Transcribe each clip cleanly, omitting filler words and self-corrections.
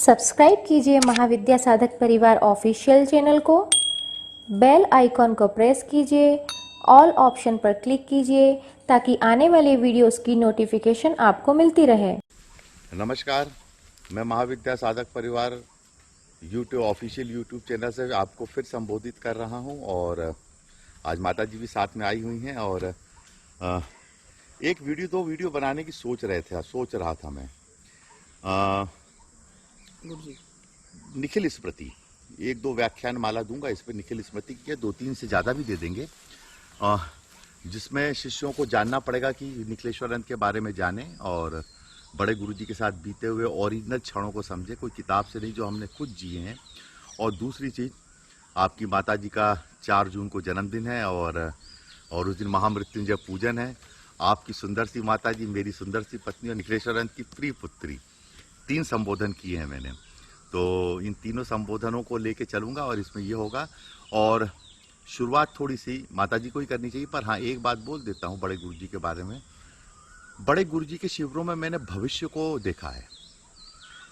Subscribe कीजिए महाविद्या साधक परिवार ऑफिशियल चैनल को, बेल आइकॉन को प्रेस कीजिए, ऑल ऑप्शन पर क्लिक कीजिए ताकि आने वाले वीडियोस की नोटिफिकेशन आपको मिलती रहे। नमस्कार, मैं महाविद्या साधक परिवार यूट्यूब ऑफिशियल यूट्यूब चैनल से आपको फिर संबोधित कर रहा हूं और आज माता जी भी साथ में आई हुई हैं और एक वीडियो दो वीडियो बनाने की सोच रहा था मैं। निखिल स्मृति एक दो व्याख्यान माला दूंगा इस पर, निखिल स्मृति के 2-3 से ज़्यादा भी दे देंगे, जिसमें शिष्यों को जानना पड़ेगा कि निखिलेश्वरानंद के बारे में जाने और बड़े गुरुजी के साथ बीते हुए ओरिजिनल क्षणों को समझे, कोई किताब से नहीं, जो हमने खुद जिए हैं। और दूसरी चीज़, आपकी माता जी का 4 जून को जन्मदिन है और उस दिन महामृत्युंजय पूजन है। आपकी सुंदर सी माता जी, मेरी सुंदर सी पत्नी और निखिलेश्वरानंद की प्रिय पुत्री, 3 संबोधन किए हैं मैंने, तो इन तीनों संबोधनों को लेके चलूँगा और इसमें ये होगा। और शुरुआत थोड़ी सी माता जी को ही करनी चाहिए, पर हाँ एक बात बोल देता हूँ बड़े गुरुजी के बारे में। बड़े गुरुजी के शिविरों में मैंने भविष्य को देखा है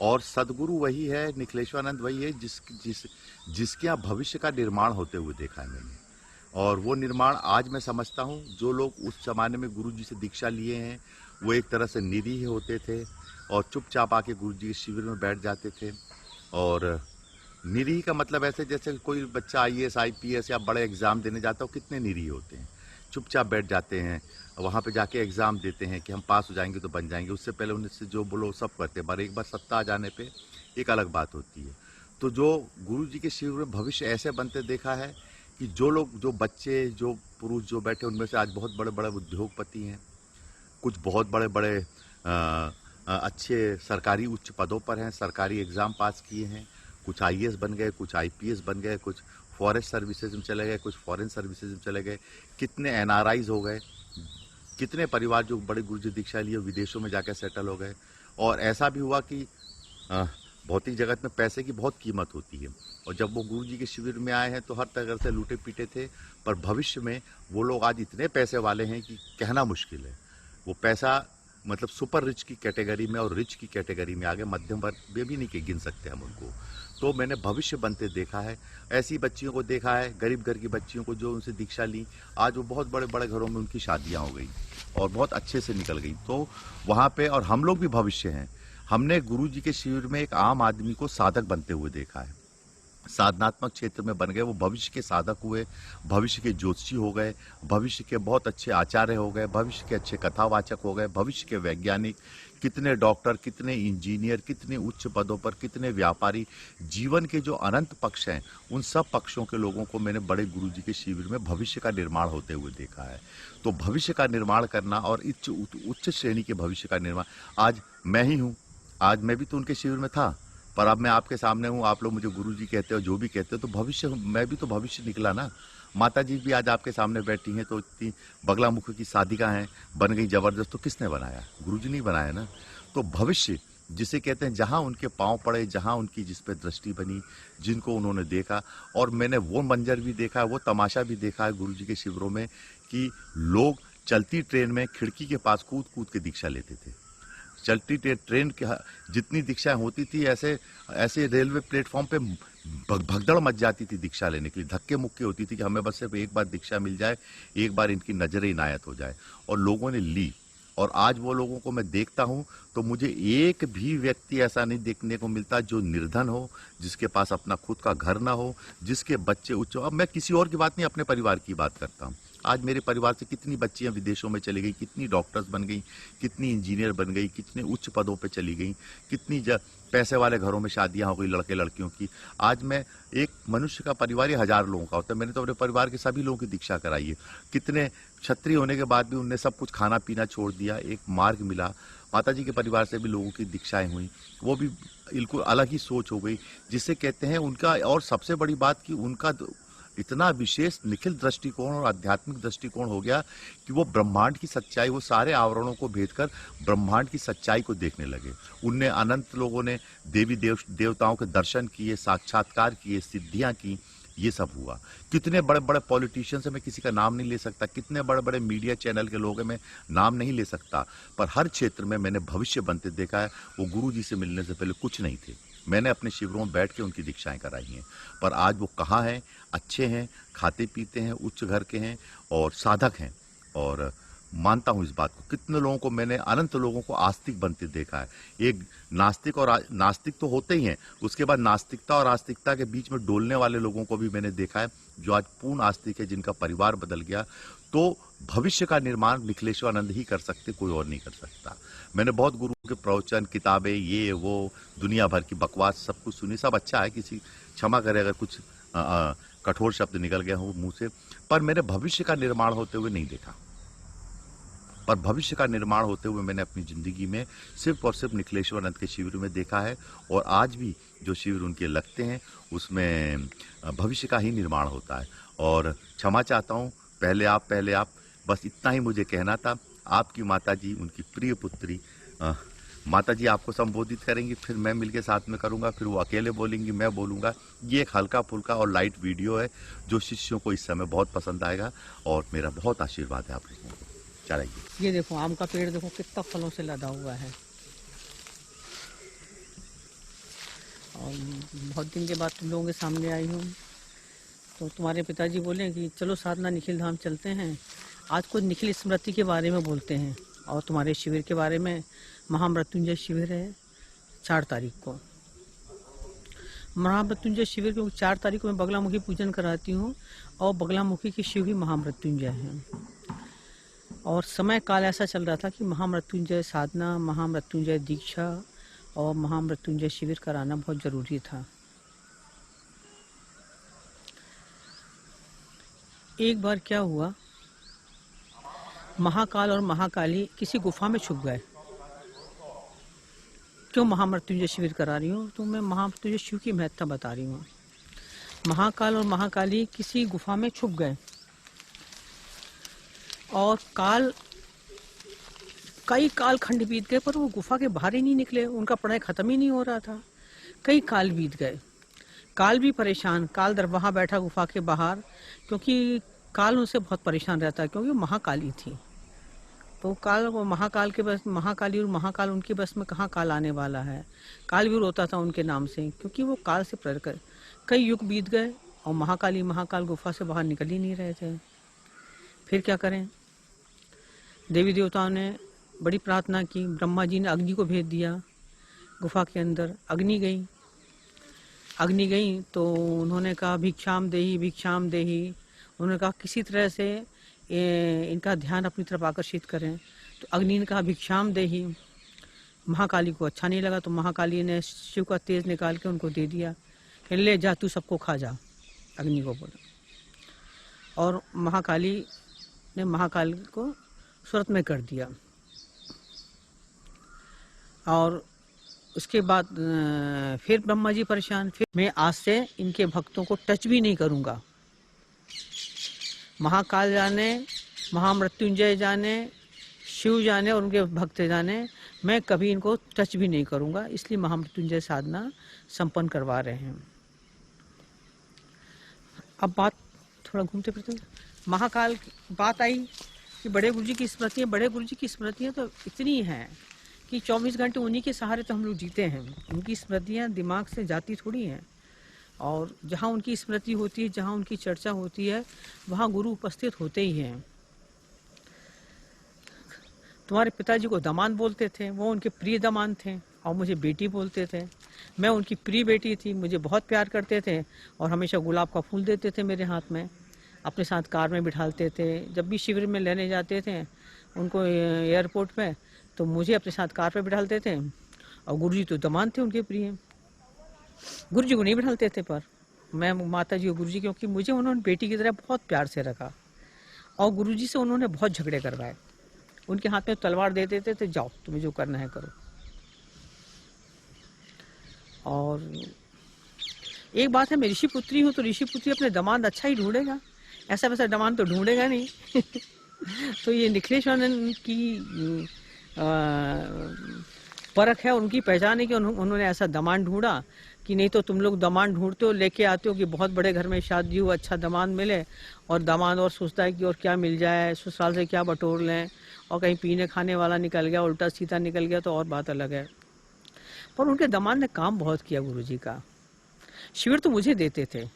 और सदगुरु वही है, निखिलेश्वरानंद वही है जिसके यहाँ भविष्य का निर्माण होते हुए देखा है मैंने। और वो निर्माण आज मैं समझता हूँ, जो लोग उस जमाने में गुरुजी से दीक्षा लिए हैं वो एक तरह से निरीह होते थे और चुपचाप आके गुरुजी के शिविर में बैठ जाते थे। और निरीह का मतलब ऐसे जैसे कोई बच्चा IAS IPS या बड़े एग्ज़ाम देने जाता हो, कितने निरीह होते हैं, चुपचाप बैठ जाते हैं, वहाँ पे जाके एग्ज़ाम देते हैं कि हम पास हो जाएंगे तो बन जाएंगे, उससे पहले उनसे जो बोलो सब करते हैं, पर एक बार सत्ता आ जाने पे एक अलग बात होती है। तो जो गुरुजी के शिविर में भविष्य ऐसे बनते देखा है कि जो लोग, जो बच्चे, जो पुरुष जो बैठे, उनमें से आज बहुत बड़े बड़े उद्योगपति हैं, कुछ बहुत बड़े बड़े अच्छे सरकारी उच्च पदों पर हैं, सरकारी एग्ज़ाम पास किए हैं, कुछ IAS बन गए, कुछ IPS बन गए, कुछ फॉरेस्ट सर्विसेज में चले गए, कुछ फॉरेन सर्विसेज में चले गए, कितने NRIs हो गए, कितने परिवार जो बड़े गुरुजी दीक्षा लिए विदेशों में जाकर सेटल हो गए। और ऐसा भी हुआ कि भौतिक जगत में पैसे की बहुत कीमत होती है और जब वो गुरुजी के शिविर में आए हैं तो हर तरह से लूटे पीटे थे, पर भविष्य में वो लोग आज इतने पैसे वाले हैं कि कहना मुश्किल है। वो पैसा मतलब सुपर रिच की कैटेगरी में और रिच की कैटेगरी में आगे, मध्यम वर्ग में भी नहीं गिन सकते हम उनको। तो मैंने भविष्य बनते देखा है, ऐसी बच्चियों को देखा है, गरीब घर की बच्चियों को जो उनसे दीक्षा ली, आज वो बहुत बड़े बड़े घरों में उनकी शादियां हो गई और बहुत अच्छे से निकल गई। तो वहाँ पे और हम लोग भी भविष्य हैं। हमने गुरुजी के शिविर में एक आम आदमी को साधक बनते हुए देखा है, साधनात्मक क्षेत्र में बन गए, वो भविष्य के साधक हुए, भविष्य के ज्योतिषी हो गए, भविष्य के बहुत अच्छे आचार्य हो गए, भविष्य के अच्छे कथावाचक हो गए, भविष्य के वैज्ञानिक, कितने डॉक्टर, कितने इंजीनियर, कितने उच्च पदों पर, कितने व्यापारी, जीवन के जो अनंत पक्ष हैं उन सब पक्षों के लोगों को मैंने बड़े गुरुजी के शिविर में भविष्य का निर्माण होते हुए देखा है। तो भविष्य का निर्माण करना और उच्च श्रेणी के भविष्य का निर्माण, आज मैं ही हूँ, आज मैं भी तो उनके शिविर में था, पर अब मैं आपके सामने हूँ, आप लोग मुझे गुरुजी कहते हो, जो भी कहते हो, तो भविष्य, मैं भी तो भविष्य निकला ना। माता जी भी आज आपके सामने बैठी हैं, तो इतनी बगला मुख की साधिका हैं, बन गई जबरदस्त, तो किसने बनाया? गुरुजी ने बनाया ना। तो भविष्य जिसे कहते हैं, जहाँ उनके पाँव पड़े, जहाँ उनकी जिस पे दृष्टि बनी, जिनको उन्होंने देखा, और मैंने वो मंजर भी देखा है, वो तमाशा भी देखा है गुरुजी के शिविरों में कि लोग चलती ट्रेन में खिड़की के पास कूद कूद के दीक्षा लेते थे। चलती ट्रेन के जितनी दीक्षाएं होती थी, ऐसे रेलवे प्लेटफॉर्म पे भगदड़ मच जाती थी दीक्षा लेने के लिए, धक्के मुक्के होती थी कि हमें बस सिर्फ एक बार दीक्षा मिल जाए, एक बार इनकी नजरें इनायत हो जाए, और लोगों ने ली। और आज वो लोगों को मैं देखता हूं तो मुझे एक भी व्यक्ति ऐसा नहीं देखने को मिलता जो निर्धन हो, जिसके पास अपना खुद का घर ना हो, जिसके बच्चे उच्च, अब मैं किसी और की बात नहीं, अपने परिवार की बात करता हूँ। आज मेरे परिवार से कितनी बच्चियां विदेशों में चली गई, कितनी डॉक्टर्स बन गई, कितनी इंजीनियर बन गई, कितने उच्च पदों पे चली गई, कितनी पैसे वाले घरों में शादियां हो गई लड़के लड़कियों की। आज मैं, एक मनुष्य का परिवार ही 1000 लोगों का होता है, मैंने तो अपने परिवार के सभी लोगों की दीक्षा कराई है। कितने क्षत्रिय होने के बाद भी उनने सब कुछ खाना पीना छोड़ दिया, एक मार्ग मिला। माता जी के परिवार से भी लोगों की दीक्षाएं हुई, वो भी बिल्कुल अलग ही सोच हो गई, जिसे कहते हैं उनका। और सबसे बड़ी बात कि उनका इतना विशेष निखिल दृष्टिकोण और आध्यात्मिक दृष्टिकोण हो गया कि वो ब्रह्मांड की सच्चाई, वो सारे आवरणों को भेदकर ब्रह्मांड की सच्चाई को देखने लगे। उनने, अनंत लोगों ने देवी देवताओं के दर्शन किए, साक्षात्कार किए, सिद्धियां की, ये सब हुआ। कितने बड़े बड़े पॉलिटिशियंस हैं, मैं किसी का नाम नहीं ले सकता, कितने बड़े बड़े मीडिया चैनल के लोग हैं, मैं नाम नहीं ले सकता, पर हर क्षेत्र में मैंने भविष्य बनते देखा है। वो गुरु जी से मिलने से पहले कुछ नहीं थे, मैंने अपने शिविरों में बैठ के उनकी दीक्षाएं कराई हैं। पर आज वो कहाँ हैं? अच्छे हैं, खाते पीते हैं, उच्च घर के हैं और साधक हैं। और मानता हूं इस बात को। कितने लोगों को मैंने, अनंत लोगों को आस्तिक बनते देखा है। एक नास्तिक और नास्तिक तो होते ही हैं, उसके बाद नास्तिकता और आस्तिकता के बीच में डोलने वाले लोगों को भी मैंने देखा है, जो आज पूर्ण आस्तिक है, जिनका परिवार बदल गया। तो भविष्य का निर्माण निखिलेश्वरानंद ही कर सकते, कोई और नहीं कर सकता। मैंने बहुत गुरु के प्रवचन, किताबें, ये वो दुनिया भर की बकवास सब कुछ सुनी। सब अच्छा है, किसी क्षमा करे अगर कुछ कठोर शब्द निकल गया हो मुंह से, पर मैंने भविष्य का निर्माण होते हुए नहीं देखा। पर भविष्य का निर्माण होते हुए मैंने अपनी जिंदगी में सिर्फ और सिर्फ निखिलेश्वरानंद के शिविर में देखा है। और आज भी जो शिविर उनके लगते हैं उसमें भविष्य का ही निर्माण होता है। और क्षमा चाहता हूँ, पहले आप, बस इतना ही मुझे कहना था। आपकी माता जी, उनकी प्रिय पुत्री माता जी आपको संबोधित करेंगी, फिर मैं मिलके साथ में करूंगा, फिर वो अकेले बोलेंगी, मैं बोलूंगा। ये एक हल्का फुल्का और लाइट वीडियो है जो शिष्यों को इस समय बहुत पसंद आएगा। और मेरा बहुत आशीर्वाद है आप लोगों को। चलाइए। ये देखो आम का पेड़, देखो कितना फलों से लदा हुआ है। और बहुत दिन के बाद तुम लोगों के सामने आई हूँ, तो तुम्हारे पिताजी बोले कि चलो साधना निखिल धाम चलते हैं। आज कुछ निखिल स्मृति के बारे में बोलते हैं और तुम्हारे शिविर के बारे में। महामृत्युंजय शिविर है 4 तारीख को। महामृत्युंजय शिविर को 4 तारीख को मैं बगलामुखी पूजन कराती हूँ और बगलामुखी की शिव ही महामृत्युंजय है। और समय काल ऐसा चल रहा था कि महामृत्युंजय साधना, महामृत्युंजय दीक्षा और महामृत्युंजय शिविर कराना बहुत ज़रूरी था। एक बार क्या हुआ, महाकाल और महाकाली किसी गुफा में छुप गए। क्यों महामृत्युंजय शिविर करा रही हूँ, तो मैं महामृत्युंजय शिव की महत्ता बता रही हूँ। महाकाल और महाकाली किसी गुफा में छुप गए और कई काल खंड बीत गए, पर वो गुफा के बाहर ही नहीं निकले। उनका पढ़ाई खत्म ही नहीं हो रहा था। कई काल बीत गए। काल भी परेशान, काल वहाँ बैठा गुफा के बाहर, क्योंकि काल उनसे बहुत परेशान रहता है, क्योंकि महाकाली थी। तो काल वो महाकाल के बस, महाकाली और महाकाल उनके बस में कहाँ काल आने वाला है। काल भी रोता था उनके नाम से, क्योंकि वो काल से प्रेर कर। कई युग बीत गए और महाकाल गुफा से बाहर निकल ही नहीं रहे थे। फिर क्या करें, देवी देवताओं ने बड़ी प्रार्थना की। ब्रह्मा जी ने अग्नि को भेज दिया गुफा के अंदर। अग्नि गई तो उन्होंने कहा भिक्षाम देही। उन्होंने कहा किसी तरह से इनका ध्यान अपनी तरफ आकर्षित करें। तो अग्नि ने कहा भिक्षाम देही। महाकाली को अच्छा नहीं लगा, तो महाकाली ने शिव का तेज निकाल के उनको दे दिया कि ले जा, तू सबको खा जा। अग्नि को बोला। और महाकाली ने महाकाल को सूरत में कर दिया। और उसके बाद फिर ब्रह्मा जी परेशान। फिर मैं आज से इनके भक्तों को टच भी नहीं करूंगा। महाकाल जाने, महामृत्युंजय जाने, शिव जाने और उनके भक्त जाने, मैं कभी इनको टच भी नहीं करूंगा। इसलिए महामृत्युंजय साधना संपन्न करवा रहे हैं। अब बात थोड़ा घूमते फिरते, महाकाल बात आई कि बड़े गुरु जी की स्मृतियाँ। बड़े गुरु जी की स्मृतियाँ तो इतनी हैं कि 24 घंटे उन्हीं के सहारे तो हम लोग जीते हैं। उनकी स्मृतियाँ दिमाग से जाती थोड़ी हैं। और जहाँ उनकी स्मृति होती है, जहाँ उनकी चर्चा होती है, वहाँ गुरु उपस्थित होते ही हैं। तुम्हारे पिताजी को दमान बोलते थे, वो उनके प्रिय दमान थे, और मुझे बेटी बोलते थे। मैं उनकी प्रिय बेटी थी, मुझे बहुत प्यार करते थे और हमेशा गुलाब का फूल देते थे मेरे हाथ में। अपने साथ कार में बिठाते थे। जब भी शिविर में लेने जाते थे उनको एयरपोर्ट पे, तो मुझे अपने साथ कार पे बिठाते थे। और गुरुजी तो दमान थे उनके प्रिय। गुरुजी को नहीं बिठाते थे, पर मैं माता जी और गुरुजी, क्योंकि मुझे उन्होंने बेटी की तरह बहुत प्यार से रखा। और गुरुजी से उन्होंने बहुत झगड़े करवाए। उनके हाथ में तलवार दे देते थे, जाओ तुम्हें जो करना है करो। और एक बात है, मैं ऋषि पुत्री हूँ, तो ऋषि पुत्री अपने दामाद अच्छा ही ढूंढेगा, ऐसा वैसा दामाद तो ढूंढेगा नहीं। तो ये निखिलेश्वरानंद की परख है, उनकी पहचान है कि उन्होंने ऐसा दामाद ढूंढा कि नहीं तो तुम लोग दामाद ढूंढते हो, लेके आते हो कि बहुत बड़े घर में शादी हो, अच्छा दामाद मिले, और दामाद और सोचता है कि और क्या मिल जाए, ससुराल से क्या बटोर लें, और कहीं पीने खाने वाला निकल गया, उल्टा सीधा निकल गया, तो और बात अलग है। पर उनके दामाद ने काम बहुत किया गुरुजी का। शिविर तो मुझे देते थे,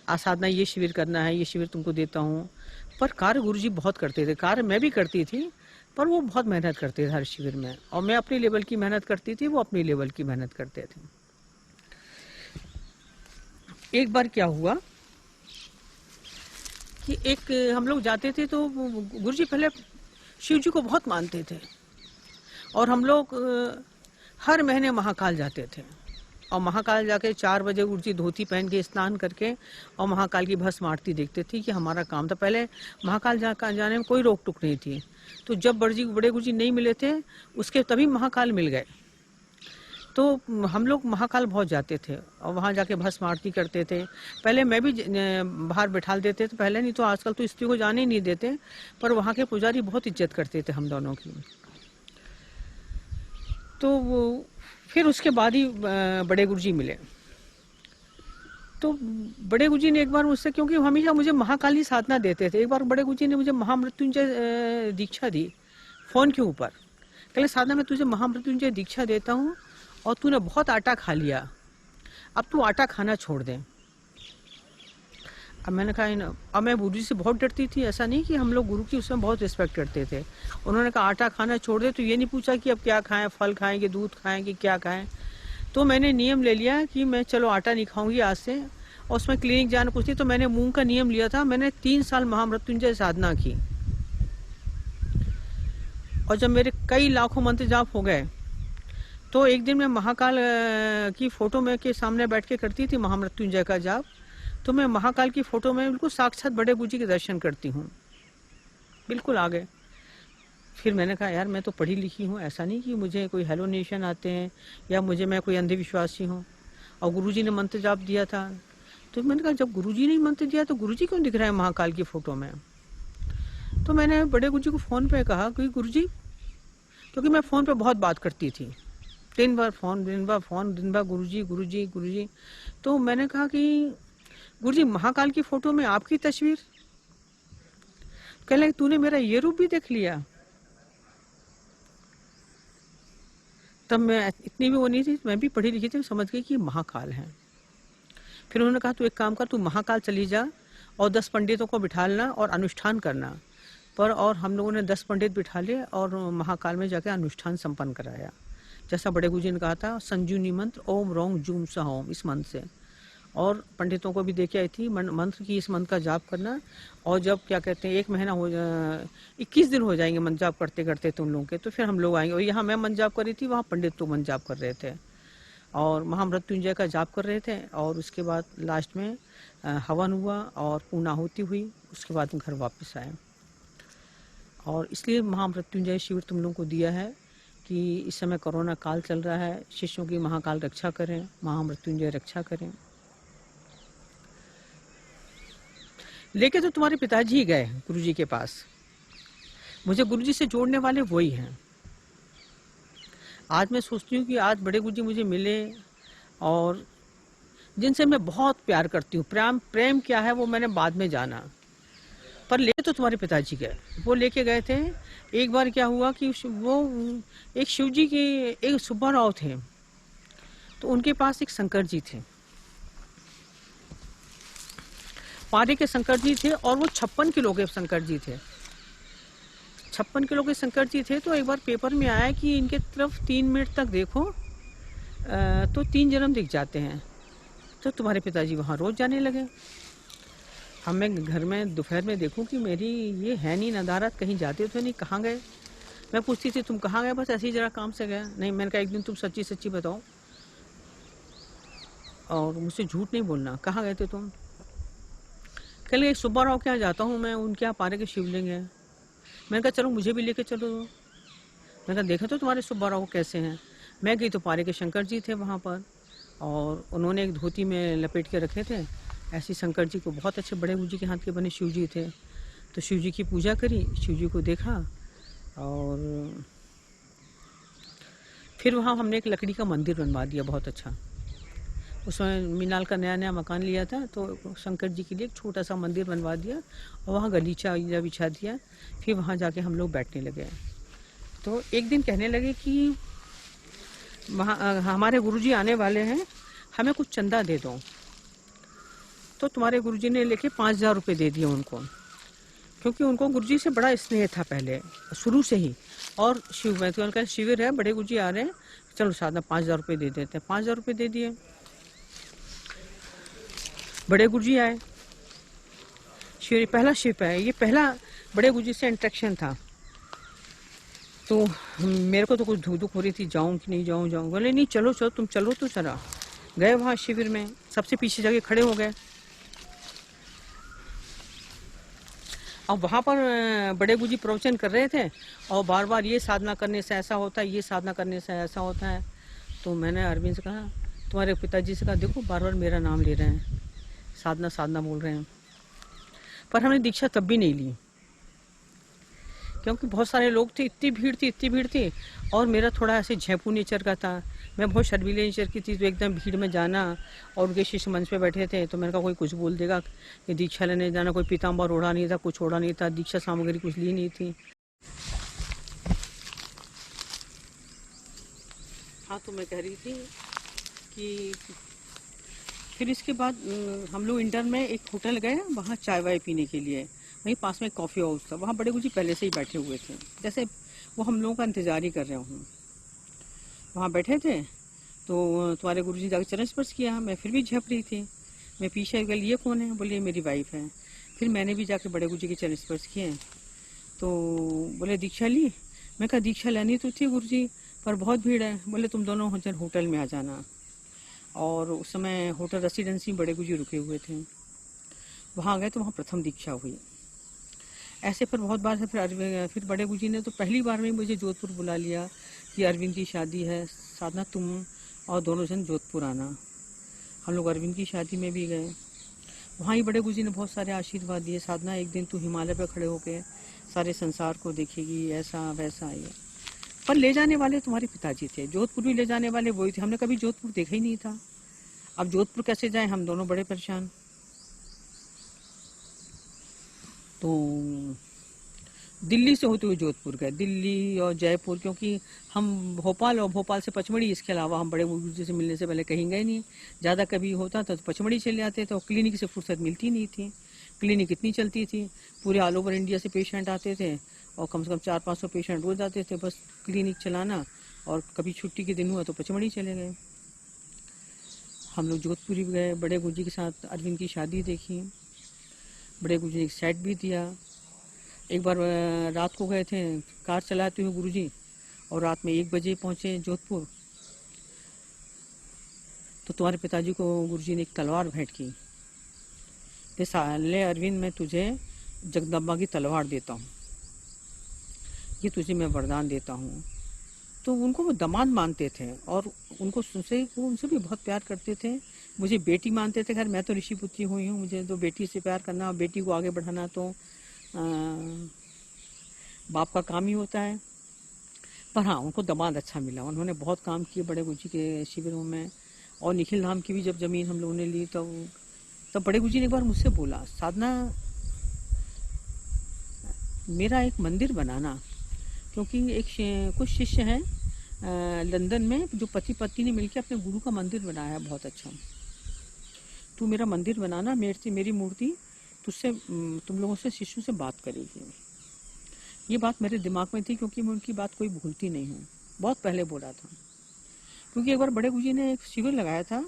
आज साधना ये शिविर करना है, ये शिविर तुमको देता हूँ, पर कार्य गुरुजी बहुत करते थे। कार्य मैं भी करती थी, पर वो बहुत मेहनत करते थे हर शिविर में, और मैं अपनी लेवल की मेहनत करती थी, वो अपनी लेवल की मेहनत करते थे। एक बार क्या हुआ कि एक हम लोग जाते थे तो गुरुजी पहले शिव जी को बहुत मानते थे, और हम लोग हर महीने महाकाल जाते थे, और महाकाल जाके 4 बजे गुरुजी धोती पहन के स्नान करके और महाकाल की भस्म आरती देखते थे कि हमारा काम था। पहले महाकाल जाने में कोई रोक टोक नहीं थी, तो जब बड़े गुरुजी नहीं मिले थे उसके तभी महाकाल मिल गए, तो हम लोग महाकाल बहुत जाते थे और वहाँ जाके भस्म आरती करते थे। पहले मैं भी बाहर बैठा देते थे पहले, नहीं तो आजकल तो स्त्री को जाने ही नहीं देते, पर वहाँ के पुजारी बहुत इज्जत करते थे हम दोनों की। तो वो फिर उसके बाद ही बड़े गुरुजी मिले, तो बड़े गुरुजी ने एक बार मुझसे, क्योंकि हमेशा मुझे महाकाली साधना देते थे, एक बार बड़े गुरुजी ने मुझे महामृत्युंजय दीक्षा दी फोन के ऊपर। कहले साधना मैं तुझे महामृत्युंजय दीक्षा देता हूँ और तूने बहुत आटा खा लिया, अब तू आटा खाना छोड़ दे। अब मैंने कहा, अब मैं गुरु जी से बहुत डरती थी, ऐसा नहीं कि हम लोग गुरु की उसमें बहुत रिस्पेक्ट करते थे। उन्होंने कहा आटा खाना छोड़ दे, तो ये नहीं पूछा कि अब क्या खाएं, फल खाएं कि दूध खाएं कि क्या खाएं। तो मैंने नियम ले लिया कि मैं चलो आटा नहीं खाऊंगी आज से, और उसमें क्लिनिक जाना कुछ नहीं, तो मैंने मूंग का नियम लिया था। मैंने 3 साल महामृत्युंजय साधना की, और जब मेरे कई लाखों मंत्र जाप हो गए, तो एक दिन मैं महाकाल की फोटो में के सामने बैठ के करती थी महामृत्युंजय का जाप, तो मैं महाकाल की फोटो में बिल्कुल साक्षात बड़े गुरुजी के दर्शन करती हूँ, बिल्कुल आ गए। फिर मैंने कहा यार मैं तो पढ़ी लिखी हूँ, ऐसा नहीं कि मुझे कोई हेलोनेशन आते हैं या मैं कोई अंधविश्वासी हूँ, और गुरुजी ने मंत्र जाप दिया था। तो मैंने कहा जब गुरुजी ने मंत्र दिया तो गुरुजी क्यों दिख रहा है महाकाल की फोटो में। तो मैंने बड़े गुरुजी को फोन पे कहा कि गुरुजी, क्योंकि मैं फोन पे बहुत बात करती थी, दिन भर गुरुजी गुरुजी गुरुजी। तो मैंने कहा कि गुरुजी महाकाल की फोटो में आपकी तस्वीर, कहने तूने मेरा ये रूप भी देख लिया। तब मैं इतनी भी वो नहीं थी, मैं भी पढ़ी लिखी थी, समझ गई कि महाकाल है। फिर उन्होंने कहा तू एक काम कर, तू महाकाल चली जा और 10 पंडितों को बिठालना और अनुष्ठान करना। पर और हम लोगों ने 10 पंडित बिठा लिए और महाकाल में जाके अनुष्ठान संपन्न कराया, जैसा बड़े गुरुजी ने कहा था, संजीवनी मंत्र ओम रोंग जूम सा ओम, इस मंत्र से। और पंडितों को भी देके आई थी मंत्र की, इस मंत्र का जाप करना। और जब क्या कहते हैं 1 महीना हो 21 दिन हो जाएंगे मंत्र जाप करते करते तुम लोगों के, तो फिर हम लोग आएंगे। और यहाँ मैं मंत्र जाप कर रही थी, वहाँ पंडित तो मंत्र जाप कर रहे थे और महामृत्युंजय का जाप कर रहे थे। और उसके बाद लास्ट में हवन हुआ और पूर्णाहुति हुई, उसके बाद घर वापस आए। और इसलिए महामृत्युंजय शिविर तुम लोगों को दिया है कि इस समय कोरोना काल चल रहा है, शिष्यों की महाकाल रक्षा करें, महामृत्युंजय रक्षा करें। लेके तो तुम्हारे पिताजी ही गए गुरुजी के पास, मुझे गुरुजी से जोड़ने वाले वही हैं। आज मैं सोचती हूँ कि आज बड़े गुरुजी मुझे मिले और जिनसे मैं बहुत प्यार करती हूँ। प्रेम क्या है वो मैंने बाद में जाना, पर ले तो तुम्हारे पिताजी गए, वो लेके गए थे। एक बार क्या हुआ कि वो एक शिवजी के एक सुब्बा राव थे, तो उनके पास एक शंकर जी थे, पारे के शंकर जी थे, और वो 56 किलो के शंकर जी थे। 56 किलो के शंकर जी थे। तो एक बार पेपर में आया कि इनके तरफ 3 मिनट तक देखो तो 3 जन्म दिख जाते हैं। तो तुम्हारे पिताजी वहाँ रोज जाने लगे। हम मैं घर में दोपहर में देखूं कि मेरी ये है नहीं नदारत, कहीं जाते तो नहीं, कहाँ गए। मैं पूछती थी तुम कहाँ गए, बस ऐसे ही जरा काम से गया। नहीं, मैंने कहा एक दिन तुम सच्ची सच्ची बताओ और मुझसे झूठ नहीं बोलना, कहाँ गए थे तुम। कल एक सुब्बा राव के यहाँ जाता हूँ मैं, उनके यहाँ पारे के शिवलिंग है। मैंने कहा चलो मुझे भी लेके चलो। मैंने कहा देखो तो तुम्हारे सुब्बा राव कैसे हैं। मैं गई तो पारे के शंकर जी थे वहाँ पर, और उन्होंने एक धोती में लपेट के रखे थे ऐसे। शंकर जी को बहुत अच्छे बड़े गुरुजी के हाथ के बने शिव जी थे। तो शिव जी की पूजा करी, शिव जी को देखा, और फिर वहाँ हमने एक लकड़ी का मंदिर बनवा दिया बहुत अच्छा। उसमें मीनाल का नया नया मकान लिया था, तो शंकर जी के लिए एक छोटा सा मंदिर बनवा दिया और वहाँ गलीचा बिछा दिया। फिर वहाँ जाके हम लोग बैठने लगे। तो एक दिन कहने लगे कि वहाँ हमारे गुरुजी आने वाले हैं, हमें कुछ चंदा दे दो। तो तुम्हारे गुरुजी ने लेके 5,000 रुपये दे दिए उनको, क्योंकि उनको गुरुजी से बड़ा स्नेह था पहले शुरू से ही। और शिव में तो उनका शिविर है, बड़े गुरुजी आ रहे हैं, चलो साधना 5,000 रुपये दे देते हैं। 5,000 रुपये दे दिए। बड़े गुरुजी आए, शिविर पहला शिप है ये, पहला बड़े गुरुजी से इंट्रैक्शन था। तो मेरे को तो कुछ धुक धुक हो रही थी, जाऊं कि नहीं जाऊं। बोले नहीं चलो चलो, तुम चलो तो चला। गए वहाँ शिविर में, सबसे पीछे जाके खड़े हो गए। और वहाँ पर बड़े गुरुजी प्रवचन कर रहे थे और बार बार ये साधना करने से ऐसा होता है, ये साधना करने से ऐसा होता है। तो मैंने अरविंद से कहा, तुम्हारे पिताजी से कहा, देखो बार बार मेरा नाम ले रहे हैं, साधना साधना बोल रहे हैं। पर हमने दीक्षा तब भी नहीं ली, क्योंकि बहुत सारे लोग थे, इतनी भीड़ थी। और मेरा थोड़ा ऐसे झेपू नेचर का था, मैं बहुत शर्मीले नेचर की थी। तो एकदम भीड़ में जाना, और उनके शिष्य मंच पे बैठे थे, तो मैंने कहा कोई कुछ बोल देगा कि दीक्षा लेने जाना। कोई पीताम्बर ओढ़ा नहीं था, कुछ ओढ़ा नहीं था, दीक्षा सामग्री कुछ ली नहीं थी। हाँ, तो मैं कह रही थी कि फिर इसके बाद हम लोग इंटर में एक होटल गए, वहाँ चाय वाय पीने के लिए। वहीं पास में कॉफ़ी हाउस था, वहाँ बड़े गुरुजी पहले से ही बैठे हुए थे, जैसे वो हम लोगों का इंतजार ही कर रहे हूँ। वहाँ बैठे थे, तो तुम्हारे गुरुजी जाकर चरण स्पर्श किया। मैं फिर भी झप रही थी, मैं पीछे गई, ये कौन है? बोले मेरी वाइफ है। फिर मैंने भी जाकर बड़े गुरुजी के चरण स्पर्श किए। तो बोले दीक्षा ली? मैं कहा दीक्षा लेनी तो थी गुरुजी, पर बहुत भीड़ है। बोले तुम दोनों होटल में आ जाना। और उस समय होटल रेसिडेंसी बड़े गुरुजी रुके हुए थे, वहाँ गए तो वहाँ प्रथम दीक्षा हुई। ऐसे पर बहुत बार से फिर बड़े गुरुजी ने तो पहली बार में मुझे जोधपुर बुला लिया कि अरविंद की शादी है, साधना तुम और दोनों जन जोधपुर आना। हम लोग अरविंद की शादी में भी गए, वहाँ ही बड़े गुरुजी ने बहुत सारे आशीर्वाद दिए। साधना एक दिन तू हिमालय पर खड़े होकर सारे संसार को देखेगी, ऐसा वैसा ये। पर ले जाने वाले तुम्हारे पिताजी थे, जोधपुर भी ले जाने वाले वही थे। हमने कभी जोधपुर देखा ही नहीं था, अब जोधपुर कैसे जाएं? हम दोनों बड़े परेशान। तो दिल्ली से होते हुए जोधपुर गए, दिल्ली और जयपुर, क्योंकि हम भोपाल और भोपाल से पचमढ़ी, इसके अलावा हम बड़े गुरुजी से मिलने से पहले कहीं गए नहीं। ज़्यादा कभी होता था तो पचमढ़ी चले आते थे, और क्लिनिक से फुर्सत मिलती नहीं थी। क्लिनिक इतनी चलती थी, पूरे ऑल ओवर इंडिया से पेशेंट आते थे, और कम से कम 400-500 पेशेंट रोज आते थे। बस क्लिनिक चलाना, और कभी छुट्टी के दिन हुआ तो पचमढ़ी चले गए। हम लोग जोधपुर भी गए, बड़े गुरुजी के साथ अरविंद की शादी देखी, बड़े गुरुजी ने एक सेट भी दिया। एक बार रात को गए थे कार चलाते हुए गुरुजी, और रात में 1 बजे पहुंचे जोधपुर। तो तुम्हारे पिताजी को गुरुजी ने एक तलवार भेंट की, ले अरविंद, मैं तुझे जगदम्बा की तलवार देता हूँ, ये तुझे मैं वरदान देता हूँ। तो उनको वो दामाद मानते थे, और उनको उनसे भी बहुत प्यार करते थे। मुझे बेटी मानते थे। खैर मैं तो ऋषि पुत्री हुई हूँ, मुझे तो बेटी से प्यार करना, बेटी को आगे बढ़ाना तो बाप का काम ही होता है। पर हाँ, उनको दामाद अच्छा मिला, उन्होंने बहुत काम किए बड़े गुरुजी के शिविरों में। और निखिल धाम की भी जब ज़मीन हम लोगों ने ली, तब बड़े गुरुजी ने एक बार मुझसे बोला, साधना मेरा एक मंदिर बनाना, क्योंकि कुछ शिष्य हैं लंदन में जो पति पत्नी ने मिलकर अपने गुरु का मंदिर बनाया है, बहुत अच्छा। तू मेरा मंदिर बनाना, मेरी मूर्ति तुझसे, तुम लोगों से, शिष्यों से बात करेगी। ये बात मेरे दिमाग में थी, क्योंकि मैं उनकी बात कोई भूलती नहीं हूँ। बहुत पहले बोला था, क्योंकि एक बार बड़े गुरुजी ने एक शिविर लगाया था,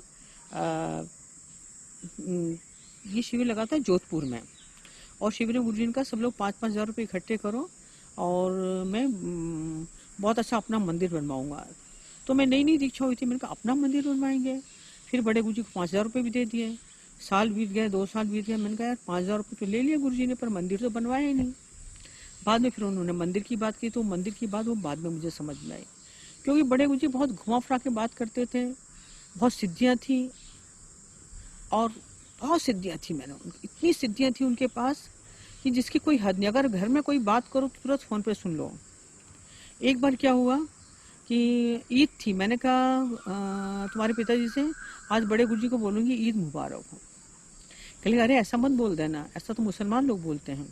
ये शिविर लगा था जोधपुर में, और शिविर में गुरुजी का सब लोग 5-5 हज़ार रुपये इकट्ठे करो और मैं बहुत अच्छा अपना मंदिर बनवाऊंगा। तो मैं नई दीक्षा हुई थी, मैंने कहा अपना मंदिर बनवाएंगे। फिर बड़े गुरुजी को 5,000 रुपये भी दे दिए। साल बीत गए, 2 साल बीत गए, मैंने कहा यार 5,000 रुपये तो ले लिया गुरुजी ने, पर मंदिर तो बनवाया ही नहीं। बाद में फिर उन्होंने मंदिर की बात की, तो मंदिर की बात वो बाद में मुझे समझ में आई, क्योंकि बड़े गुरुजी बहुत घुमा फिरा के बात करते थे, बहुत सिद्धियाँ थी, और बहुत सिद्धियाँ थी। इतनी सिद्धियाँ थी उनके पास कि जिसकी कोई हद नहीं। अगर घर में कोई बात करो तो तुरंत फ़ोन पे सुन लो। एक बार क्या हुआ कि ईद थी, मैंने कहा तुम्हारे पिताजी से आज बड़े गुरुजी को बोलूँगी ईद मुबारक हो। कहे अरे ऐसा मत बोल देना, ऐसा तो मुसलमान लोग बोलते हैं।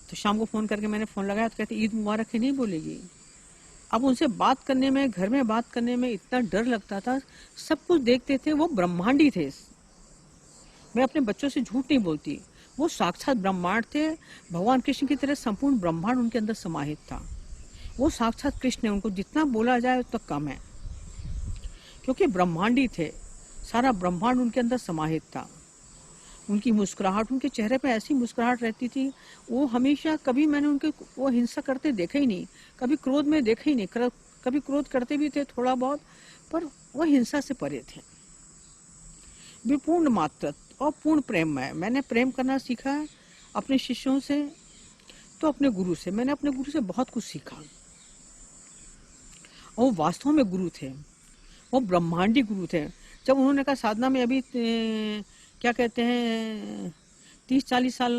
तो शाम को फ़ोन करके मैंने फ़ोन लगाया, तो कहते ईद मुबारक है नहीं बोलेगी। अब उनसे बात करने में, घर में बात करने में इतना डर लगता था। सब कुछ देखते थे, वो ब्रह्मांडी थे। मैं अपने बच्चों से झूठ नहीं बोलती, वो साक्षात ब्रह्मांड थे। भगवान कृष्ण की तरह संपूर्ण ब्रह्मांड उनके अंदर समाहित था। वो साक्षात कृष्ण है, उनको जितना बोला जाए उतना कम है, क्योंकि ब्रह्मांडी थे। सारा ब्रह्मांड उनके अंदर समाहित था। उनकी मुस्कुराहट, उनके चेहरे पे ऐसी मुस्कुराहट रहती थी। वो हमेशा, कभी मैंने उनके वो हिंसा करते देखा ही नहीं, कभी क्रोध में देखा ही नहीं। कभी क्रोध करते भी थे थोड़ा बहुत, पर वो हिंसा से परे थे। विपूर्ण मातृत्व और पूर्ण प्रेम है। मैंने प्रेम करना सीखा है अपने शिष्यों से, तो अपने गुरु से। मैंने अपने गुरु से बहुत कुछ सीखा। और वो वास्तव में गुरु थे, वो ब्रह्मांडी गुरु थे। जब उन्होंने कहा साधना में अभी क्या कहते हैं 30-40 साल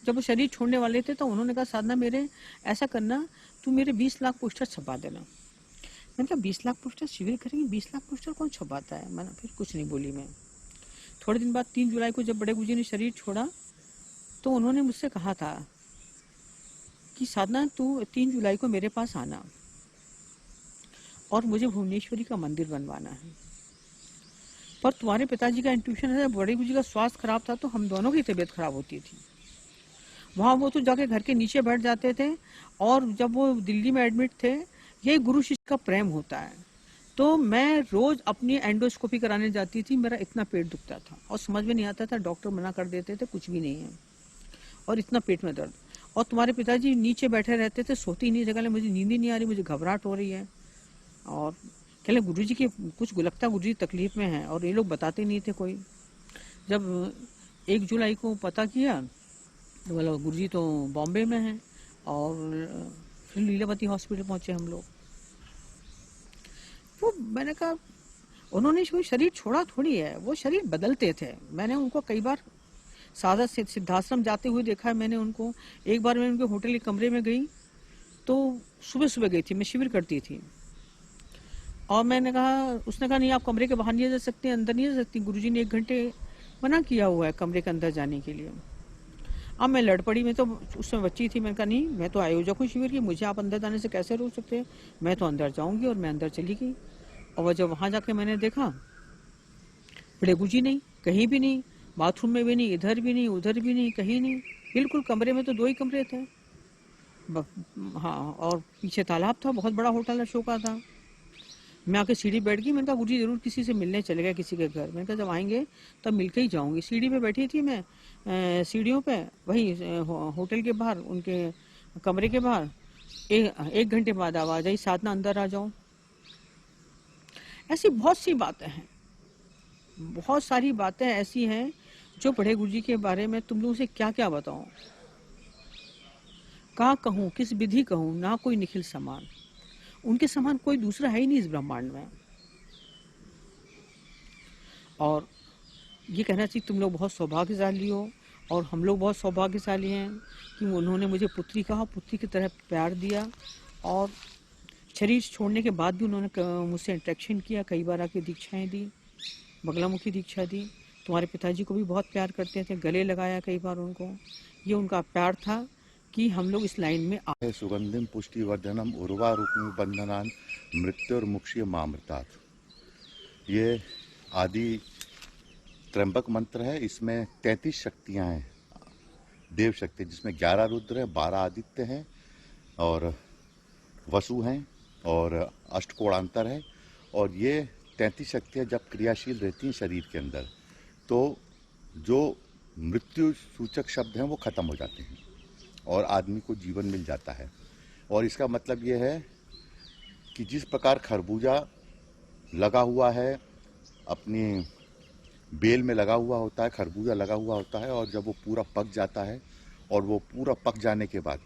जब वो शरीर छोड़ने वाले थे, तो उन्होंने कहा साधना मेरे ऐसा करना, तू मेरे 20 लाख पोस्टर छपा देना। मैंने कहा 20 लाख पोस्टर शिविर करेंगे, 20 लाख पोस्टर कौन छपाता है। मैंने फिर कुछ नहीं बोली मैं। थोड़े दिन बाद 3 जुलाई को जब बड़े गुरुजी ने शरीर छोड़ा, तो उन्होंने मुझसे कहा था कि साधना तू 3 जुलाई को मेरे पास आना और मुझे भुवनेश्वरी का मंदिर बनवाना है। पर तुम्हारे पिताजी का इंट्यूशन है, बड़े गुरुजी का स्वास्थ्य खराब था, तो हम दोनों की तबीयत खराब होती थी। वहाँ वो तो जाके घर के नीचे बैठ जाते थे, और जब वो दिल्ली में एडमिट थे, यही गुरु शिष्य का प्रेम होता है। तो मैं रोज अपनी एंडोस्कोपी कराने जाती थी। मेरा इतना पेट दुखता था और समझ में नहीं आता था, डॉक्टर मना कर देते थे कुछ भी नहीं है, और इतना पेट में दर्द। और तुम्हारे पिताजी नीचे बैठे रहते थे, सोती नहीं जगह, मुझे नींद ही नहीं आ रही, मुझे घबराहट हो रही है। और कहले गुरुजी की कुछ लगता गुरुजी तकलीफ में है, और ये लोग बताते नहीं थे कोई। जब 1 जुलाई को पता किया तो बोला गुरुजी तो बॉम्बे में है, और फिर लीलावती हॉस्पिटल पहुंचे हम लोग। वो मैंने कहा उन्होंने कोई शरीर छोड़ा थोड़ी है, वो शरीर बदलते थे। मैंने उनको कई बार सादा सिद्धाश्रम जाते हुए देखा है मैंने उनको। एक बार मैं उनके होटल के कमरे में गई, तो सुबह सुबह गई थी, मैं शिविर करती थी, और मैंने कहा, उसने कहा नहीं आप कमरे के बाहर नहीं जा सकते, अंदर नहीं जा सकती, गुरुजी ने 1 घंटे मना किया हुआ है कमरे के अंदर जाने के लिए। अब मैं लड़ पड़ी, मैं तो उस समय बच्ची थी। मैंने कहा नहीं, मैं तो आयोजक हूँ शिविर की, मुझे आप अंदर जाने से कैसे रोक सकते हैं, मैं तो अंदर जाऊंगी। और मैं अंदर चली गई, और जब वहां जाके मैंने देखा, बड़े गुरुजी नहीं, कहीं भी नहीं, बाथरूम में भी नहीं, इधर भी नहीं, उधर भी नहीं, कहीं नहीं, बिल्कुल। कमरे में तो 2 ही कमरे थे, हाँ, और पीछे तालाब था, बहुत बड़ा होटल अशोका था। मैं आके सीढ़ी बैठ गई। मैंने कहा गुरुजी जरूर किसी से मिलने चले गए, किसी के घर। मैंने कहा जब आएंगे तब मिलके ही जाऊंगी। सीढ़ी पे बैठी थी मैं, सीढ़ियों पे, वही होटल के बाहर, उनके कमरे के बाहर। 1 घंटे बाद आवाज आई, साधना अंदर आ जाओ। ऐसी बहुत सी बातें हैं, बहुत सारी बातें ऐसी हैं जो बड़े गुरुजी के बारे में तुम लोगों से क्या क्या बताऊं, कहाँ कहूँ, किस विधि कहूँ। ना कोई निखिल समान, उनके समान कोई दूसरा है ही नहीं इस ब्रह्मांड में। और ये कहना चाहिए तुम लोग बहुत सौभाग्यशाली हो, और हम लोग बहुत सौभाग्यशाली हैं कि उन्होंने मुझे पुत्री कहा, पुत्री की तरह प्यार दिया। और शरीर छोड़ने के बाद भी उन्होंने मुझसे इंटरेक्शन किया, कई बार आके दीक्षाएं दी, बगलामुखी दीक्षा दी। तुम्हारे पिताजी को भी बहुत प्यार करते थे, गले लगाया कई बार उनको। ये उनका प्यार था कि हम लोग इस लाइन में सुगंधिम पुष्टिवर्धनम उर्वारुक्मि बंधनान मृत्युर्मुक्षीय मामृतात्। ये आदि त्र्यंबक मंत्र है। इसमें 33 शक्तियां हैं, देव शक्ति, जिसमें 11 रुद्र है, 12 आदित्य हैं, और वसु हैं, और अष्टकोणांतर है। और ये 33 शक्तियां जब क्रियाशील रहती हैं शरीर के अंदर, तो जो मृत्यु सूचक शब्द हैं वो खत्म हो जाते हैं और आदमी को जीवन मिल जाता है। और इसका मतलब ये है कि जिस प्रकार खरबूजा लगा हुआ है, अपनी बेल में लगा हुआ होता है, खरबूजा लगा हुआ होता है, और जब वो पूरा पक जाता है, और वो पूरा पक जाने के बाद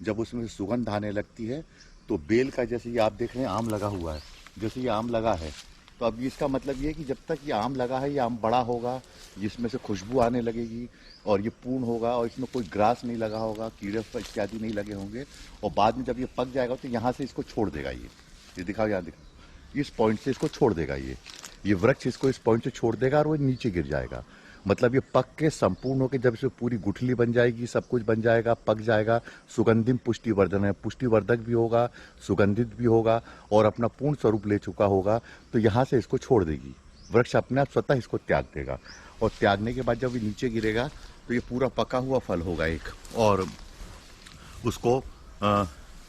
जब उसमें सुगंध आने लगती है, तो बेल का, जैसे ये आप देख रहे हैं आम लगा हुआ है, जैसे ये आम लगा है, तो अब इसका मतलब ये है कि जब तक ये आम लगा है, ये आम बड़ा होगा, जिसमें से खुशबू आने लगेगी, और ये पूर्ण होगा, और इसमें कोई ग्रास नहीं लगा होगा, कीड़े इत्यादि नहीं लगे होंगे। और बाद में जब ये पक जाएगा तो यहाँ से इसको छोड़ देगा। ये दिखाओ, यहाँ दिखाओ, इस पॉइंट से इसको छोड़ देगा। ये वृक्ष इसको इस पॉइंट से छोड़ देगा और वो नीचे गिर जाएगा। मतलब ये पक के संपूर्ण होकर जब इसमें पूरी गुठली बन जाएगी, सब कुछ बन जाएगा, पक जाएगा, सुगंधिम पुष्टिवर्धन है, पुष्टिवर्धक भी होगा, सुगंधित भी होगा और अपना पूर्ण स्वरूप ले चुका होगा, तो यहाँ से इसको छोड़ देगी। वृक्ष अपने आप स्वतः इसको त्याग देगा और त्यागने के बाद जब ये नीचे गिरेगा तो ये पूरा पका हुआ फल होगा एक, और उसको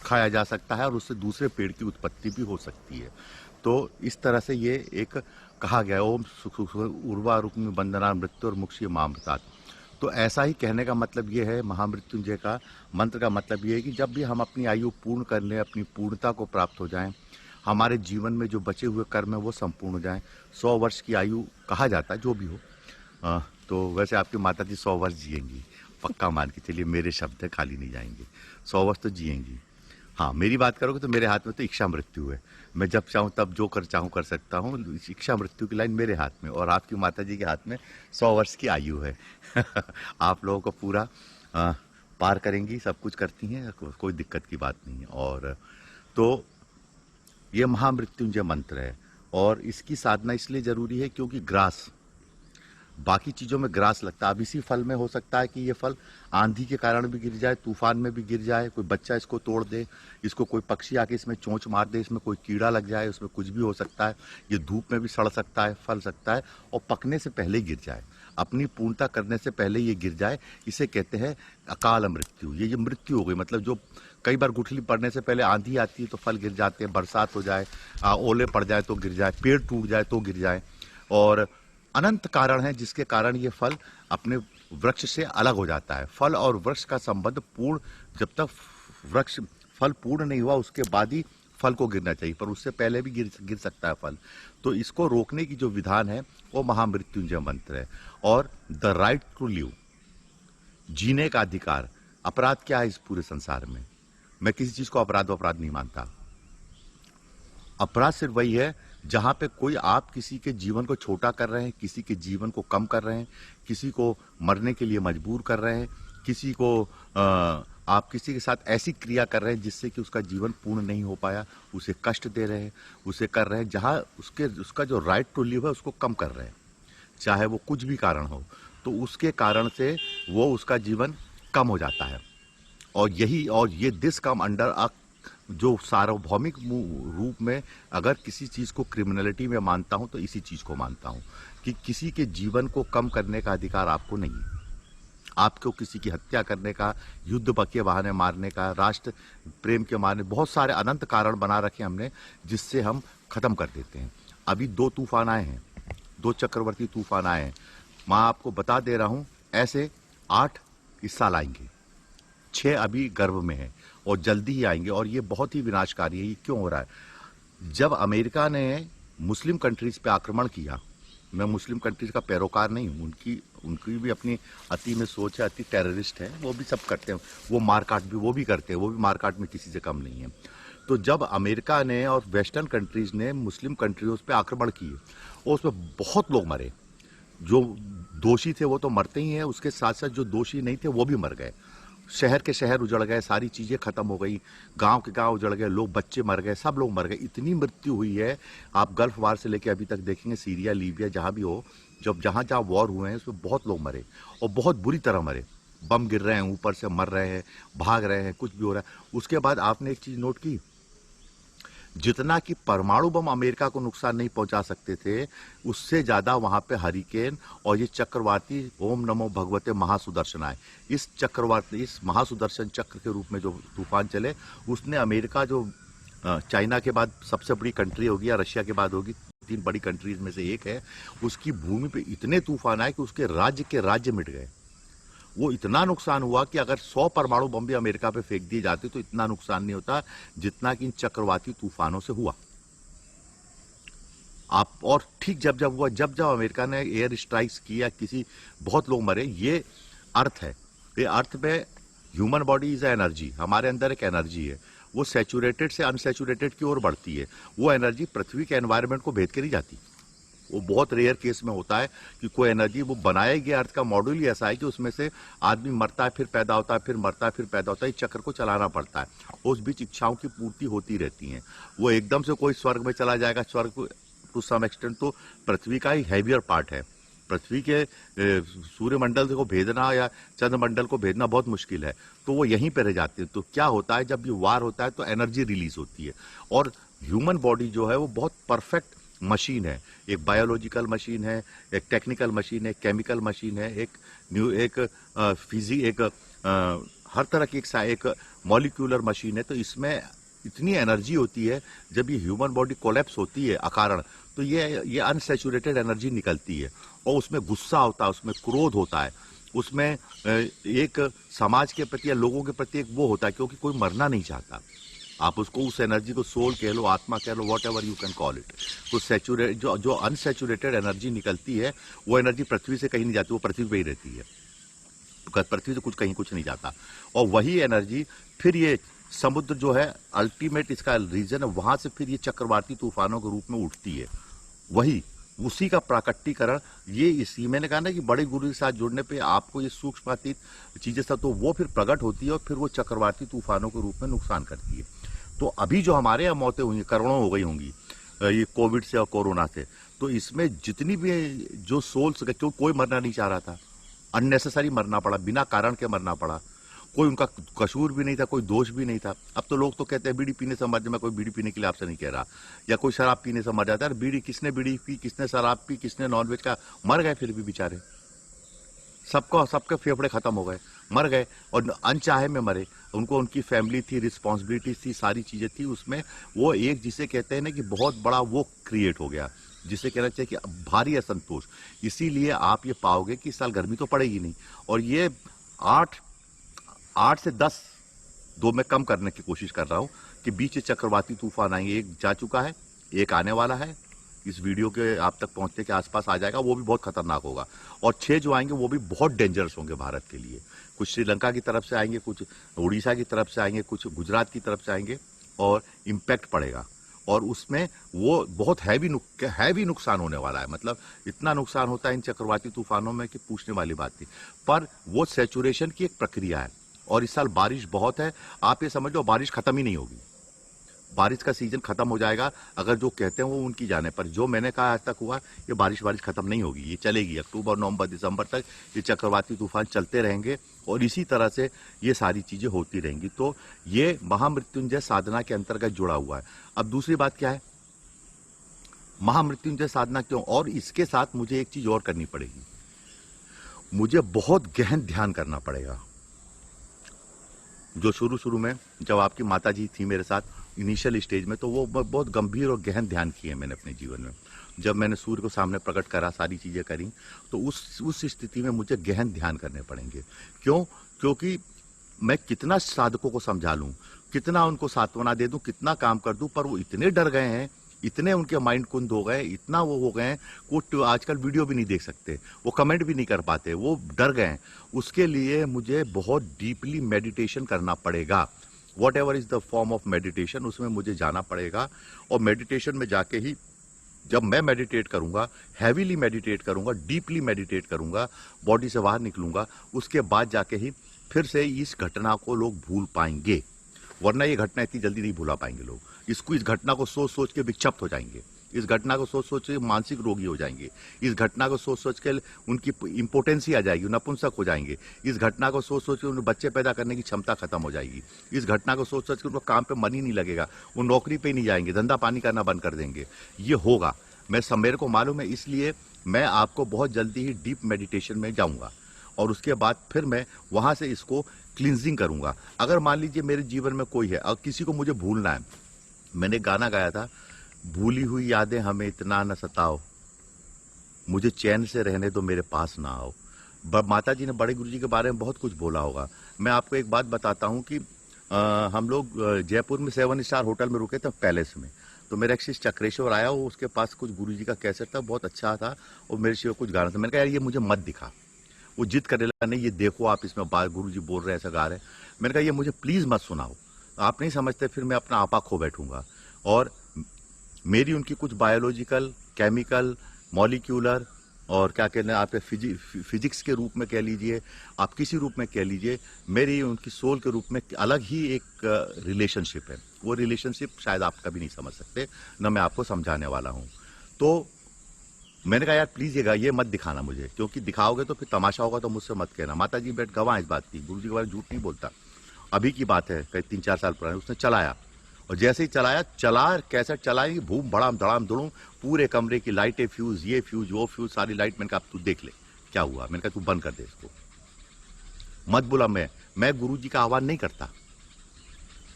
खाया जा सकता है और उससे दूसरे पेड़ की उत्पत्ति भी हो सकती है। तो इस तरह से ये एक कहा गया, ओम उर्वा रुक्म बंदना मृत्यु और मुक्षी मामृतात। तो ऐसा ही कहने का मतलब ये है, महामृत्युंजय का मंत्र का मतलब ये है कि जब भी हम अपनी आयु पूर्ण कर लें, अपनी पूर्णता को प्राप्त हो जाएं, हमारे जीवन में जो बचे हुए कर्म है वो संपूर्ण हो जाएं। 100 वर्ष की आयु कहा जाता है, जो भी हो। तो वैसे आपकी माता जी 100 वर्ष जिएंगी, पक्का मान के चलिए, मेरे शब्द है, खाली नहीं जाएंगे, 100 वर्ष तो जिएंगी। हाँ, मेरी बात करोगे तो मेरे हाथ में तो इच्छा मृत्यु है, मैं जब चाहूँ तब जो कर चाहूँ कर सकता हूँ। इच्छा मृत्यु की लाइन मेरे हाथ में, और आपकी माता जी के हाथ में 100 वर्ष की आयु है। आप लोगों को पूरा पार करेंगी, सब कुछ करती हैं, कोई दिक्कत की बात नहीं है। और तो ये महामृत्युंजय मंत्र है, और इसकी साधना इसलिए जरूरी है क्योंकि ग्रास, बाकी चीज़ों में ग्रास लगता है। अब इसी फल में हो सकता है कि ये फल आंधी के कारण भी गिर जाए, तूफान में भी गिर जाए, कोई बच्चा इसको तोड़ दे, इसको कोई पक्षी आके इसमें चोंच मार दे, इसमें कोई कीड़ा लग जाए, उसमें कुछ भी हो सकता है। ये धूप में भी सड़ सकता है, फल सकता है, और पकने से पहले गिर जाए, अपनी पूर्णता करने से पहले ये गिर जाए। इसे कहते हैं अकाल मृत्यु। ये मृत्यु हो गई, मतलब जो कई बार गुठली पड़ने से पहले आंधी आती है तो फल गिर जाते हैं, बरसात हो जाए, ओले पड़ जाए तो गिर जाए, पेड़ टूट जाए तो गिर जाए, और अनंत कारण है जिसके कारण ये फल अपने वृक्ष से अलग हो जाता है। फल और वृक्ष का संबंध पूर्ण, जब तक वृक्ष फल पूर्ण नहीं हुआ उसके बाद ही फल को गिरना चाहिए, पर उससे पहले भी गिर सकता है फल। तो इसको रोकने की जो विधान है वो महामृत्युंजय मंत्र है। और द राइट टू लिव, जीने का अधिकार। अपराध क्या है इस पूरे संसार में? मैं किसी चीज को अपराध नहीं मानता। अपराध सिर्फ वही है जहां पे कोई आप किसी के जीवन को छोटा कर रहे हैं, किसी के जीवन को कम कर रहे हैं, किसी को मरने के लिए मजबूर कर रहे हैं, किसी को आप किसी के साथ ऐसी क्रिया कर रहे हैं जिससे कि उसका जीवन पूर्ण नहीं हो पाया, उसे कष्ट दे रहे हैं, उसे कर रहे हैं जहां उसका जो राइट टू लिव है उसको कम कर रहे हैं, चाहे वो कुछ भी कारण हो, तो उसके कारण से वो उसका जीवन कम हो जाता है। और ये दिस कम अंडर अ, जो सार्वभौमिक रूप में अगर किसी चीज को क्रिमिनलिटी में मानता हूं तो इसी चीज को मानता हूं कि किसी के जीवन को कम करने का अधिकार आपको नहीं है। आपको किसी की हत्या करने का, युद्ध के बहाने मारने का, राष्ट्र प्रेम के मारने, बहुत सारे अनंत कारण बना रखे हमने जिससे हम खत्म कर देते हैं। अभी 2 तूफान आए हैं, 2 चक्रवर्ती तूफान आए हैं। मैं आपको बता दे रहा हूं, ऐसे 8 इस साल आएंगे, 6 अभी गर्भ में है और जल्दी ही आएंगे। और ये बहुत ही विनाशकारी है। ये क्यों हो रहा है? जब अमेरिका ने मुस्लिम कंट्रीज पे आक्रमण किया, मैं मुस्लिम कंट्रीज का पैरोकार नहीं हूं, उनकी भी अपनी अति में सोच है, अति टेररिस्ट है, वो भी सब करते हैं, वो मारकाट भी वो भी करते हैं, वो भी मारकाट में किसी से कम नहीं है। तो जब अमेरिका ने और वेस्टर्न कंट्रीज ने मुस्लिम कंट्रीज पे आक्रमण किए और उसमें बहुत लोग मरे, जो दोषी थे वो तो मरते ही हैं, उसके साथ साथ जो दोषी नहीं थे वो भी मर गए। शहर के शहर उजड़ गए, सारी चीजें खत्म हो गई, गांव के गांव उजड़ गए, लोग, बच्चे मर गए, सब लोग मर गए। इतनी मृत्यु हुई है, आप गल्फ वार से लेके अभी तक देखेंगे, सीरिया, लीबिया, जहां भी हो, जब जहां जहां वॉर हुए हैं उसमें बहुत लोग मरे और बहुत बुरी तरह मरे। बम गिर रहे हैं, ऊपर से मर रहे हैं, भाग रहे हैं, कुछ भी हो रहा है। उसके बाद आपने एक चीज नोट की, जितना कि परमाणु बम अमेरिका को नुकसान नहीं पहुंचा सकते थे, उससे ज्यादा वहां पे हरिकेन और ये चक्रवाती, ओम नमो भगवते महासुदर्शन आए। इस महासुदर्शन चक्र के रूप में जो तूफान चले, उसने अमेरिका, जो चाइना के बाद सबसे बड़ी कंट्री होगी या रशिया के बाद होगी, 3 बड़ी कंट्रीज में से एक है, उसकी भूमि पे इतने तूफान आए कि उसके राज्य मिट गए। वो इतना नुकसान हुआ कि अगर 100 परमाणु बम भी अमेरिका पे फेंक दिए जाते तो इतना नुकसान नहीं होता जितना कि इन चक्रवाती तूफानों से हुआ। और ठीक जब हुआ, जब अमेरिका ने एयर स्ट्राइक्स किया, बहुत लोग मरे। ये अर्थ है, ये अर्थ पे ह्यूमन बॉडी इज एनर्जी, हमारे अंदर एक एनर्जी है, वो सैचुरेटेड से अनसैचुरेटेड की ओर बढ़ती है। वो एनर्जी पृथ्वी के एनवायरनमेंट को भेद के नहीं जाती। वो बहुत रेयर केस में होता है कि कोई एनर्जी, वो बनाया गया अर्थ का मॉड्यूल ही ऐसा है कि उसमें से आदमी मरता है, फिर पैदा होता है, फिर मरता है, फिर पैदा होता है। इस चक्र को चलाना पड़ता है, उस बीच इच्छाओं की पूर्ति होती रहती है। वो एकदम से कोई स्वर्ग में चला जाएगा, स्वर्ग टू सम एक्सटेंट तो पृथ्वी का ही हैवियर पार्ट है, पृथ्वी के सूर्यमंडल को भेजना या चंद्रमंडल को भेजना बहुत मुश्किल है, तो वो यहीं पे रह जाते हैं। तो क्या होता है, जब ये वार होता है तो एनर्जी रिलीज होती है। और ह्यूमन बॉडी जो है वो बहुत परफेक्ट मशीन है, एक बायोलॉजिकल मशीन है, एक टेक्निकल मशीन है, केमिकल मशीन है, हर तरह की एक मॉलिक्यूलर मशीन है। तो इसमें इतनी एनर्जी होती है, जब ये ह्यूमन बॉडी कोलैप्स होती है अकारण, तो ये अनसैचुरेटेड एनर्जी निकलती है और उसमें गुस्सा होता है, उसमें क्रोध होता है, उसमें एक समाज के प्रति या लोगों के प्रति एक वो होता है, क्योंकि कोई मरना नहीं चाहता। आप उसको उस एनर्जी को सोल कह लो, आत्मा कह लो, whatever you can call it. तो जो अनसैचुरेटेड एनर्जी निकलती है, वो एनर्जी पृथ्वी से कहीं नहीं जाती, वो पृथ्वी पे ही रहती है। पृथ्वी से कुछ नहीं जाता। और वही एनर्जी फिर ये समुद्र जो है अल्टीमेट इसका रीजन है, वहां से फिर ये चक्रवाती तूफानों के रूप में उठती है। वही उसी का प्राकट्यकरण ये इसी मैंने कहा ना कि बड़े गुरु के साथ जुड़ने पे आपको ये सूक्ष्मातीत चीजें सब तो वो फिर प्रकट होती है और फिर वो चक्रवाती तूफानों के रूप में नुकसान करती है। तो अभी जो हमारे यहाँ मौतें हुई, करोड़ों हो गई होंगी ये कोविड से और कोरोना से, तो इसमें जितनी भी जो सोल्स, क्यों कोई मरना नहीं चाह रहा था, अननेसेसरी मरना पड़ा, बिना कारण के मरना पड़ा, कोई उनका कसूर भी नहीं था, कोई दोष भी नहीं था। अब तो लोग तो कहते हैं बीड़ी पीने से मर जाए, मैं कोई बीड़ी पीने के लिए आपसे नहीं कह रहा, या कोई शराब पीने से मर जाता है। बीड़ी किसने बीड़ी पी, किसने शराब पी, किसने नॉनवेज का, मर गए फिर भी बेचारे, सबके फेफड़े खत्म हो गए, मर गए और अनचाहे में मरे। उनको उनकी फैमिली थी, रिस्पॉन्सिबिलिटी थी, सारी चीजें थी, उसमें वो एक जिसे कहते हैं ना कि बहुत बड़ा वो क्रिएट हो गया, जिसे कहना चाहिए कि भारी असंतोष। इसीलिए आप ये पाओगे कि इस साल गर्मी तो पड़ेगी नहीं, और ये 8 से 10 दो मैं कम करने की कोशिश कर रहा हूं कि बीच चक्रवाती तूफान आएंगे। एक जा चुका है, एक आने वाला है, इस वीडियो के आप तक पहुंचने के आसपास आ जाएगा, वो भी बहुत खतरनाक होगा। और 6 जो आएंगे वो भी बहुत डेंजरस होंगे भारत के लिए। कुछ श्रीलंका की तरफ से आएंगे, कुछ उड़ीसा की तरफ से आएंगे, कुछ गुजरात की तरफ से आएंगे, और इम्पैक्ट पड़ेगा। और उसमें वो बहुत हैवी नुकसान होने वाला है। मतलब इतना नुकसान होता है इन चक्रवाती तूफानों में कि पूछने वाली बात थी। पर वो सैचुरेशन की एक प्रक्रिया है, और इस साल बारिश बहुत है। आप ये समझ लो बारिश खत्म ही नहीं होगी, बारिश का सीजन खत्म हो जाएगा। अगर जो कहते हैं वो उनकी जाने पर, जो मैंने कहा आज तक हुआ, ये बारिश खत्म नहीं होगी, ये चलेगी। अक्टूबर, नवंबर, दिसंबर तक ये चक्रवाती तूफान चलते रहेंगे और इसी तरह से ये सारी चीजें होती रहेंगी। तो ये महामृत्युंजय साधना के अंतर्गत जुड़ा हुआ है। अब दूसरी बात क्या है, महामृत्युंजय साधना क्यों, और इसके साथ मुझे एक चीज और करनी पड़ेगी, मुझे बहुत गहन ध्यान करना पड़ेगा। जो शुरू में जब आपकी माता जी थी मेरे साथ इनिशियल स्टेज में, तो वो बहुत गंभीर और गहन ध्यान किए मैंने अपने जीवन में। जब मैंने सूर्य को सामने प्रकट करा, सारी चीजें करी, तो उस स्थिति में मुझे गहन ध्यान करने पड़ेंगे। क्यों? क्योंकि मैं कितना साधकों को समझा लूं, कितना उनको सांत्वना दे दूं, कितना काम कर दूं, पर वो इतने डर गए हैं, इतने उनके माइंड कुंद हो गए, इतना वो हो गए हैं, वो आजकल वीडियो भी नहीं देख सकते, वो कमेंट भी नहीं कर पाते, वो डर गए हैं। उसके लिए मुझे बहुत डीपली मेडिटेशन करना पड़ेगा। What ever is the form of meditation, उसमें मुझे जाना पड़ेगा। और मेडिटेशन में जाके ही जब मैं मेडिटेट करूंगा, हैवीली मेडिटेट करूंगा, डीपली मेडिटेट करूंगा, बॉडी से बाहर निकलूंगा, उसके बाद जाके ही फिर से इस घटना को लोग भूल पाएंगे। वरना ये घटना इतनी जल्दी नहीं भूला पाएंगे लोग। इस घटना को सोच सोच के विक्षिप्त हो जाएंगे, इस घटना को सोच सोच के मानसिक रोगी हो जाएंगे, इस घटना को सोच सोच के उनकी इम्पोर्टेंसी आ जाएगी, नपुंसक हो जाएंगे, इस घटना को सोच सोच के उन्हें बच्चे पैदा करने की क्षमता खत्म हो जाएगी, इस घटना को सोच सोच के उनको काम पे मन ही नहीं लगेगा, वो नौकरी पे नहीं जाएंगे, धंधा पानी करना बंद कर देंगे। ये होगा, मेरे को मालूम है। इसलिए मैं आपको बहुत जल्दी ही डीप मेडिटेशन में जाऊंगा और उसके बाद फिर मैं वहां से इसको क्लींजिंग करूंगा। अगर मान लीजिए मेरे जीवन में कोई है और किसी को मुझे भूलना है, मैंने गाना गाया था, भूली हुई यादें हमें इतना न सताओ, मुझे चैन से रहने दो, मेरे पास ना आओ। माता जी ने बड़े गुरु जी के बारे में बहुत कुछ बोला होगा। मैं आपको एक बात बताता हूँ कि हम लोग जयपुर में 7 स्टार होटल में रुके थे, पैलेस में। तो मेरा एक शिष्य चक्रेश्वर आया, वो उसके पास कुछ गुरु जी का कैसेट था, बहुत अच्छा था, और मेरे शिव कुछ गाना था। मैंने कहा यार ये मुझे मत दिखा। वो जिद करने लगा, नहीं ये देखो आप इसमें गुरु जी बोल रहे हैं, ऐसा गा रहे हैं। मैंने कहा ये मुझे प्लीज मत सुनाओ, आप नहीं समझते, फिर मैं अपना आपा खो बैठूंगा। और मेरी उनकी कुछ बायोलॉजिकल, केमिकल, मॉलिक्यूलर और क्या कहते हैं आप फिजिक्स के रूप में कह लीजिए, आप किसी रूप में कह लीजिए, मेरी उनकी सोल के रूप में अलग ही एक रिलेशनशिप है। वो रिलेशनशिप शायद आप कभी नहीं समझ सकते, न मैं आपको समझाने वाला हूं। तो मैंने कहा यार प्लीज ये मत दिखाना मुझे, क्योंकि दिखाओगे तो फिर तमाशा होगा तो मुझसे मत कहना। माता जी बैठ गवाह इस बात की, गुरु जी के बारे में झूठ नहीं बोलता। अभी की बात है, कई 3-4 साल पुरानी। उसने चलाया, और जैसे ही चला कैसेट चलाई, भूम भड़ाम धड़ाम धुड़ूम, पूरे कमरे की लाइटें फ्यूज, ये फ्यूज वो फ्यूज, सारी लाइट। मैंने कहा अब तू देख ले क्या हुआ। मैंने कहा तू बंद कर दे इसको, मत बुला। मैं गुरु जी का आह्वान नहीं करता।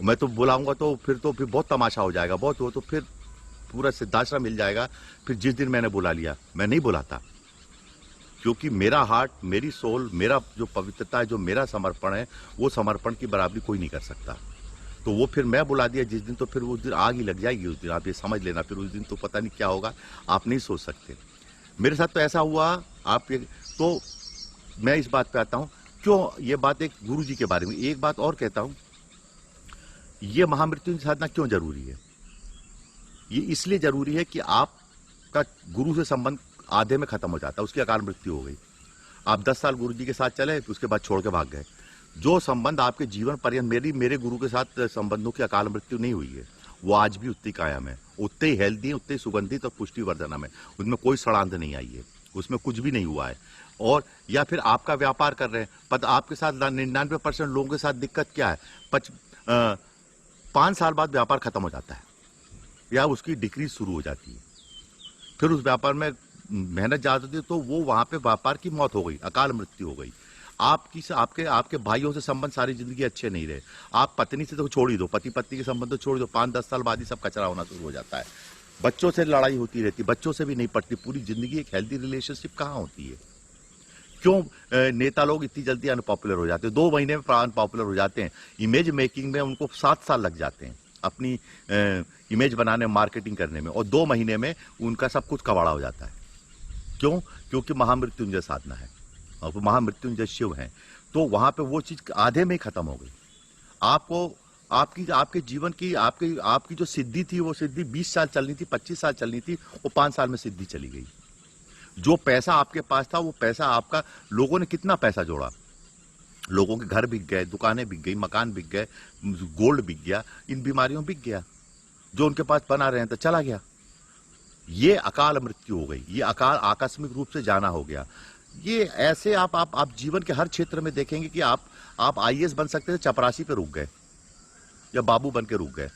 मैं तो बुलाऊंगा तो फिर बहुत तमाशा हो जाएगा, बहुत हो तो फिर पूरा सिद्धाश्रम मिल जाएगा। फिर जिस दिन मैंने बुला लिया, मैं नहीं बुलाता, क्योंकि मेरा हार्ट, मेरी सोल, मेरा जो पवित्रता है, जो मेरा समर्पण है, वो समर्पण की बराबरी कोई नहीं कर सकता। तो वो फिर मैं बुला दिया जिस दिन, तो फिर उस दिन आग ही लग जाएगी उस दिन, आप ये समझ लेना। फिर उस दिन तो पता नहीं क्या होगा, आप नहीं सोच सकते। मेरे साथ तो ऐसा हुआ। तो मैं इस बात पे आता हूं, क्यों ये बात एक गुरु जी के बारे में। एक बात और कहता हूं, ये महामृत्युंजय साधना क्यों जरूरी है। ये इसलिए जरूरी है कि आपका गुरु से संबंध आधे में खत्म हो जाता है, उसकी अकाल मृत्यु हो गई। आप 10 साल गुरु जी के साथ चले, उसके बाद छोड़ के भाग गए। जो संबंध आपके जीवन पर्यंत मेरे गुरु के साथ संबंधों की अकाल मृत्यु नहीं हुई है, वो आज भी उतनी कायम है, उतने ही हेल्दी, उतने सुगंधित और पुष्टिवर्धनम है। उनमें कोई सड़ांध नहीं आई है, उसमें कुछ भी नहीं हुआ है। और या फिर आपका व्यापार कर रहे हैं, पता आपके साथ 99% लोगों के साथ दिक्कत क्या है, 5 साल बाद व्यापार खत्म हो जाता है या उसकी डिक्रीज शुरू हो जाती है। फिर उस व्यापार में मेहनत ज्यादा होती है, तो वो वहां पे व्यापार की मौत हो गई, अकाल मृत्यु हो गई। आपके भाइयों से संबंध सारी जिंदगी अच्छे नहीं रहे। आप पत्नी से तो छोड़ ही दो, पति पत्नी के संबंध तो छोड़ दो, 5-10 साल बाद ही सब कचरा होना शुरू हो जाता है। बच्चों से लड़ाई होती रहती, बच्चों से भी नहीं पड़ती। पूरी जिंदगी एक हेल्दी रिलेशनशिप कहाँ होती है। क्यों नेता लोग इतनी जल्दी अनपॉपुलर हो जाते हैं, 2 महीने में अनपॉपुलर हो जाते हैं। इमेज मेकिंग में उनको 7 साल लग जाते हैं, अपनी इमेज बनाने, मार्केटिंग करने में, और 2 महीने में उनका सब कुछ कबाड़ा हो जाता है। क्यों? क्योंकि महामृत्युंजय साधना है और वो महामृत्युंजय शिव है। तो वहां पे वो चीज आधे में ही खत्म हो गई। आपको आपके जीवन की आपकी जो सिद्धि थी, वो सिद्धि 20 साल चलनी थी, 25 साल चलनी थी, वो 5 साल में सिद्धि चली गई। जो पैसा आपके पास था, वो पैसा आपका, लोगों ने कितना पैसा जोड़ा, लोगों के घर बिक गए, दुकानें बिक गई, मकान बिक गए, गोल्ड बिक गया, इन बीमारियों बिक गया। जो उनके पास बना रहे हैं तो चला गया। ये अकाल मृत्यु हो गई, ये अकाल आकस्मिक रूप से जाना हो गया। ये ऐसे आप जीवन के हर क्षेत्र में देखेंगे कि आप आईएएस बन सकते थे, चपरासी पे रुक गए या बाबू बन के रुक गए।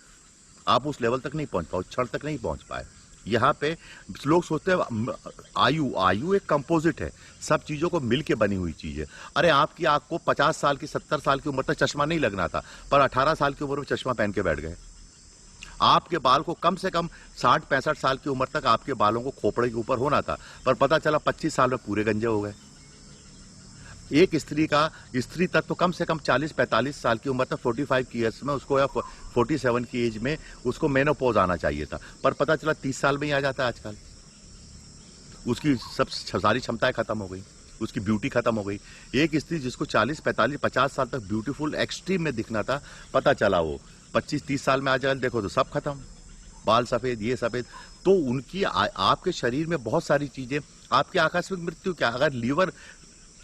आप उस लेवल तक नहीं पहुंच पाए, क्षण तक नहीं पहुंच पाए। यहाँ पे लोग सोचते हैं आयु एक कंपोजिट है, सब चीजों को मिलके बनी हुई चीज है। अरे आपकी आंख को 50 साल की 70 साल की उम्र तक चश्मा नहीं लगना था, पर 18 साल की उम्र में चश्मा पहन के बैठ गए। आपके बाल को कम से कम 60-65 साल की उम्र तक आपके बालों को खोपड़े के ऊपर होना था, पर पता चला 25 साल में पूरे गंजे हो गए। एक स्त्री तत्व कम से कम 40-45 साल की उम्र तक 45 ईयर्स में उसको, या 47 की एज में उसको मेनोपॉज आना चाहिए था, पर पता चला 30 साल में ही आ जाता है आजकल। उसकी सब सारी क्षमताएं खत्म हो गई, उसकी ब्यूटी खत्म हो गई। एक स्त्री जिसको 40-45-50 साल तक ब्यूटीफुल एक्सट्रीम में दिखना था, पता चला वो 25-30 साल में आ जाए, देखो तो सब खत्म, बाल सफेद, ये सफेद। तो उनकी आपके शरीर में बहुत सारी चीजें, आपकी आकस्मिक मृत्यु क्या, अगर लीवर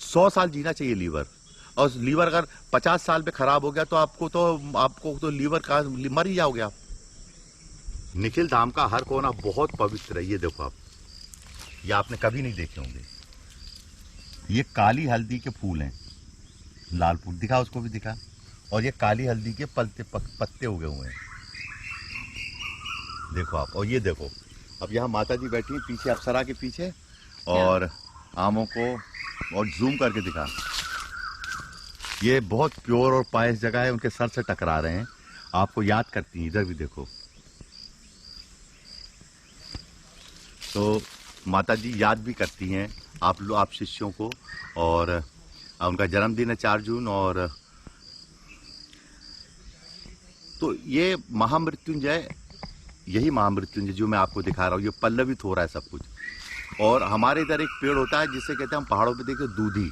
100 साल जीना चाहिए लीवर, और लीवर अगर 50 साल में खराब हो गया तो आपको तो लीवर का मर ही जाओगे आप। निखिल धाम का हर कोना बहुत पवित्र है। ये देखो आप, ये आपने कभी नहीं देखे होंगे। ये काली हल्दी के फूल हैं, लाल फूल दिखा, उसको भी दिखा, और ये काली हल्दी के पत्ते उगे हुए हैं, देखो आप। और ये देखो, अब यहाँ माता जी बैठी हैं पीछे, अप्सरा के पीछे, और आमों को और जूम करके दिखा। ये बहुत प्योर और पायस जगह है, उनके सर से टकरा रहे हैं, आपको याद करती हैं। इधर भी देखो, तो माता जी याद भी करती हैं आप शिष्यों को। और उनका जन्मदिन है 4 जून। और तो ये महामृत्युंजय, यही महामृत्युंजय जो मैं आपको दिखा रहा हूँ, ये पल्लवित हो रहा है सब कुछ। और हमारे इधर एक पेड़ होता है जिसे कहते हैं, हम पहाड़ों पे देखते हैं, दूधी।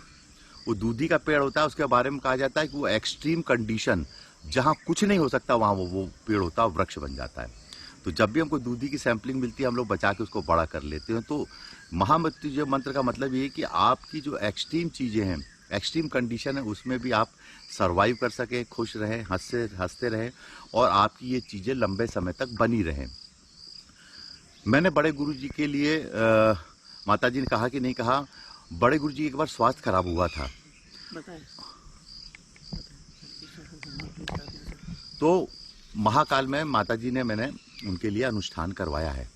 वो दूधी का पेड़ होता है, उसके बारे में कहा जाता है कि वो एक्सट्रीम कंडीशन, जहाँ कुछ नहीं हो सकता, वहाँ वो पेड़ होता है, वृक्ष बन जाता है। तो जब भी हमको दूधी की सैंपलिंग मिलती है, हम लोग बचा के उसको बड़ा कर लेते हैं। तो महामृत्युंजय मंत्र का मतलब ये है कि आपकी जो एक्सट्रीम चीज़ें हैं, एक्सट्रीम कंडीशन है, उसमें भी आप सर्वाइव कर सके, खुश रहें, हंसते रहें, और आपकी ये चीज़ें लंबे समय तक बनी रहें। मैंने बड़े गुरु जी के लिए माताजी ने कहा कि नहीं कहा, बड़े गुरुजी की एक बार स्वास्थ्य खराब हुआ था, बताएं। तो महाकाल में माताजी ने मैंने उनके लिए अनुष्ठान करवाया है।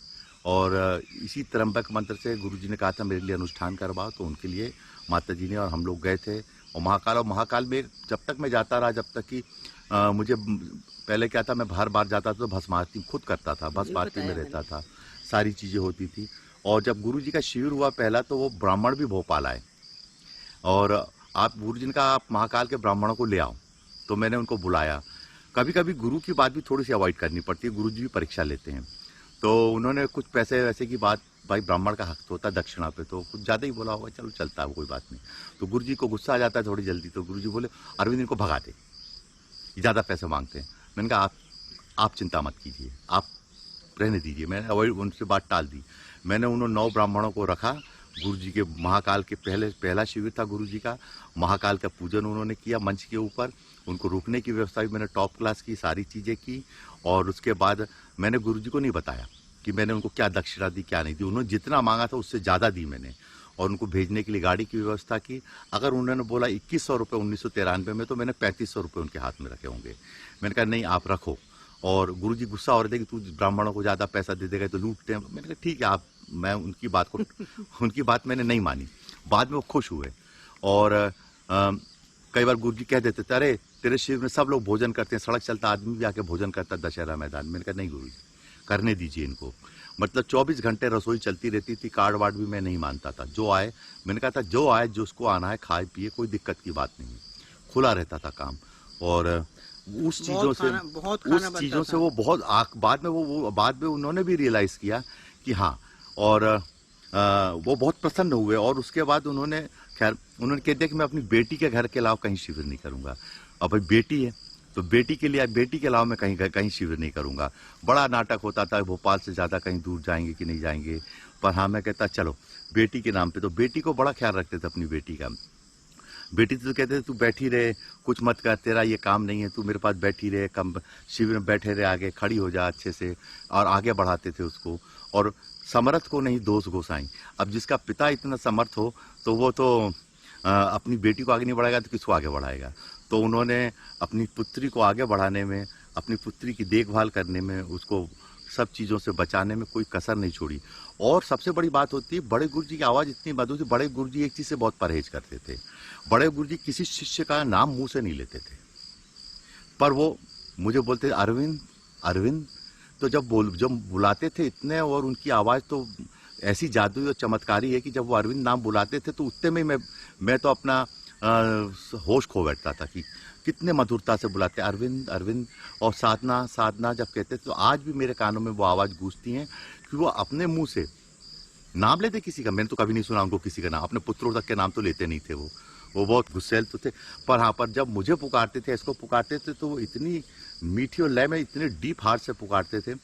और इसी त्र्यंबक मंत्र से गुरुजी ने कहा था मेरे लिए अनुष्ठान करवाओ, तो उनके लिए माताजी ने और हम लोग गए थे। और महाकाल में जब तक मैं जाता रहा, जब तक कि मुझे पहले क्या था, मैं हर बार जाता था तो भस्म आरती खुद करता था, भस्म आरती में रहता था, सारी चीज़ें होती थी। और जब गुरुजी का शिविर हुआ पहला, तो वो ब्राह्मण भी भोपाल आए और आप गुरुजी ने कहा आप महाकाल के ब्राह्मणों को ले आओ, तो मैंने उनको बुलाया। कभी कभी गुरु की बात भी थोड़ी सी अवॉइड करनी पड़ती है, गुरुजी भी परीक्षा लेते हैं। तो उन्होंने कुछ पैसे वैसे की बात, भाई ब्राह्मण का हक तो होता है दक्षिणा पे, तो कुछ ज़्यादा ही बोला होगा, चलो चलता है कोई बात नहीं। तो गुरुजी को गुस्सा आ जाता है थोड़ी जल्दी, तो गुरुजी बोले अरविंद इनको भगा दे, ज़्यादा पैसे मांगते हैं। मैंने कहा आप चिंता मत कीजिए, आप रहने दीजिए। मैंने अवॉइड उनसे बात टाल दी। मैंने उन्होंने 9 ब्राह्मणों को रखा। गुरुजी के महाकाल के पहला शिविर था गुरुजी का, महाकाल का पूजन उन्होंने किया मंच के ऊपर। उनको रुकने की व्यवस्था भी मैंने टॉप क्लास की, सारी चीज़ें की। और उसके बाद मैंने गुरुजी को नहीं बताया कि मैंने उनको क्या दक्षिणा दी क्या नहीं दी। उन्होंने जितना मांगा था उससे ज़्यादा दी मैंने, और उनको भेजने के लिए गाड़ी की व्यवस्था की। अगर उन्होंने बोला 2100 रुपये 1993 में, तो मैंने 3500 रुपये उनके हाथ में रखे होंगे। मैंने कहा नहीं आप रखो। और गुरुजी गुस्सा हो रहे थे कि तू ब्राह्मणों को ज़्यादा पैसा दे देगा तो लूटते हैं। मैंने कहा ठीक है आप, मैं उनकी बात मैंने नहीं मानी। बाद में वो खुश हुए। और कई बार गुरुजी कह देते थे अरे तेरे शिविर में सब लोग भोजन करते हैं, सड़क चलता आदमी भी आके भोजन करता है दशहरा मैदान। मैंने कहा नहीं गुरुजी करने दीजिए इनको। मतलब 24 घंटे रसोई चलती रहती थी, कार्ड वार्ड भी मैं नहीं मानता था। जो आए, मैंने कहा था जो आए जो उसको आना है खाए पिए, कोई दिक्कत की बात नहीं, खुला रहता था काम। और उस चीज़ों से वो बहुत बाद में उन्होंने भी रियलाइज़ किया कि हाँ। और वो बहुत प्रसन्न हुए। और उसके बाद उन्होंने उन्होंने कह दिया कि मैं अपनी बेटी के घर के अलावा कहीं शिविर नहीं करूँगा। अब भाई बेटी है तो बेटी के लिए, बेटी के अलावा मैं कहीं शिविर नहीं करूँगा। बड़ा नाटक होता था भोपाल से ज़्यादा कहीं दूर जाएंगे कि नहीं जाएंगे, पर हाँ मैं कहता चलो बेटी के नाम पे। तो बेटी को बड़ा ख्याल रखते थे अपनी बेटी का। बेटी तो कहते थे तू बैठी रहे, कुछ मत कर, तेरा ये काम नहीं है, तू मेरे पास बैठी रहे, कम शिविर में बैठे रहे, आगे खड़ी हो जा अच्छे से। और आगे बढ़ाते थे उसको। और समर्थ को नहीं दोष गोसाई। अब जिसका पिता इतना समर्थ हो तो वो तो अपनी बेटी को आगे नहीं बढ़ाएगा तो किसको आगे बढ़ाएगा। तो उन्होंने अपनी पुत्री को आगे बढ़ाने में, अपनी पुत्री की देखभाल करने में, उसको सब चीज़ों से बचाने में कोई कसर नहीं छोड़ी। और सबसे बड़ी बात होती है, बड़े गुरुजी की आवाज़ इतनी मधुर थी। बड़े गुरुजी एक चीज़ से बहुत परहेज करते थे। बड़े गुरुजी किसी शिष्य का नाम मुंह से नहीं लेते थे, पर वो मुझे बोलते थे अरविंद अरविंद। तो जब बुलाते थे इतने, और उनकी आवाज़ तो ऐसी जादुई और चमत्कारी है कि जब वो अरविंद नाम बुलाते थे तो उतने में मैं तो अपना होश खो बैठता था कि कितने मधुरता से बुलाते अरविंद अरविंद। और साधना साधना जब कहते थे तो आज भी मेरे कानों में वो आवाज़ गूंजती है कि वो अपने मुंह से नाम लेते किसी का। मैंने तो कभी नहीं सुना उनको किसी का नाम, अपने पुत्रों तक के नाम तो लेते नहीं थे। वो बहुत गुस्सैल तो थे। पर हाँ, पर जब मुझे पुकारते थे, इसको पुकारते थे, तो वो इतनी मीठी और लय में इतने डीप हार्ट से पुकारते थे।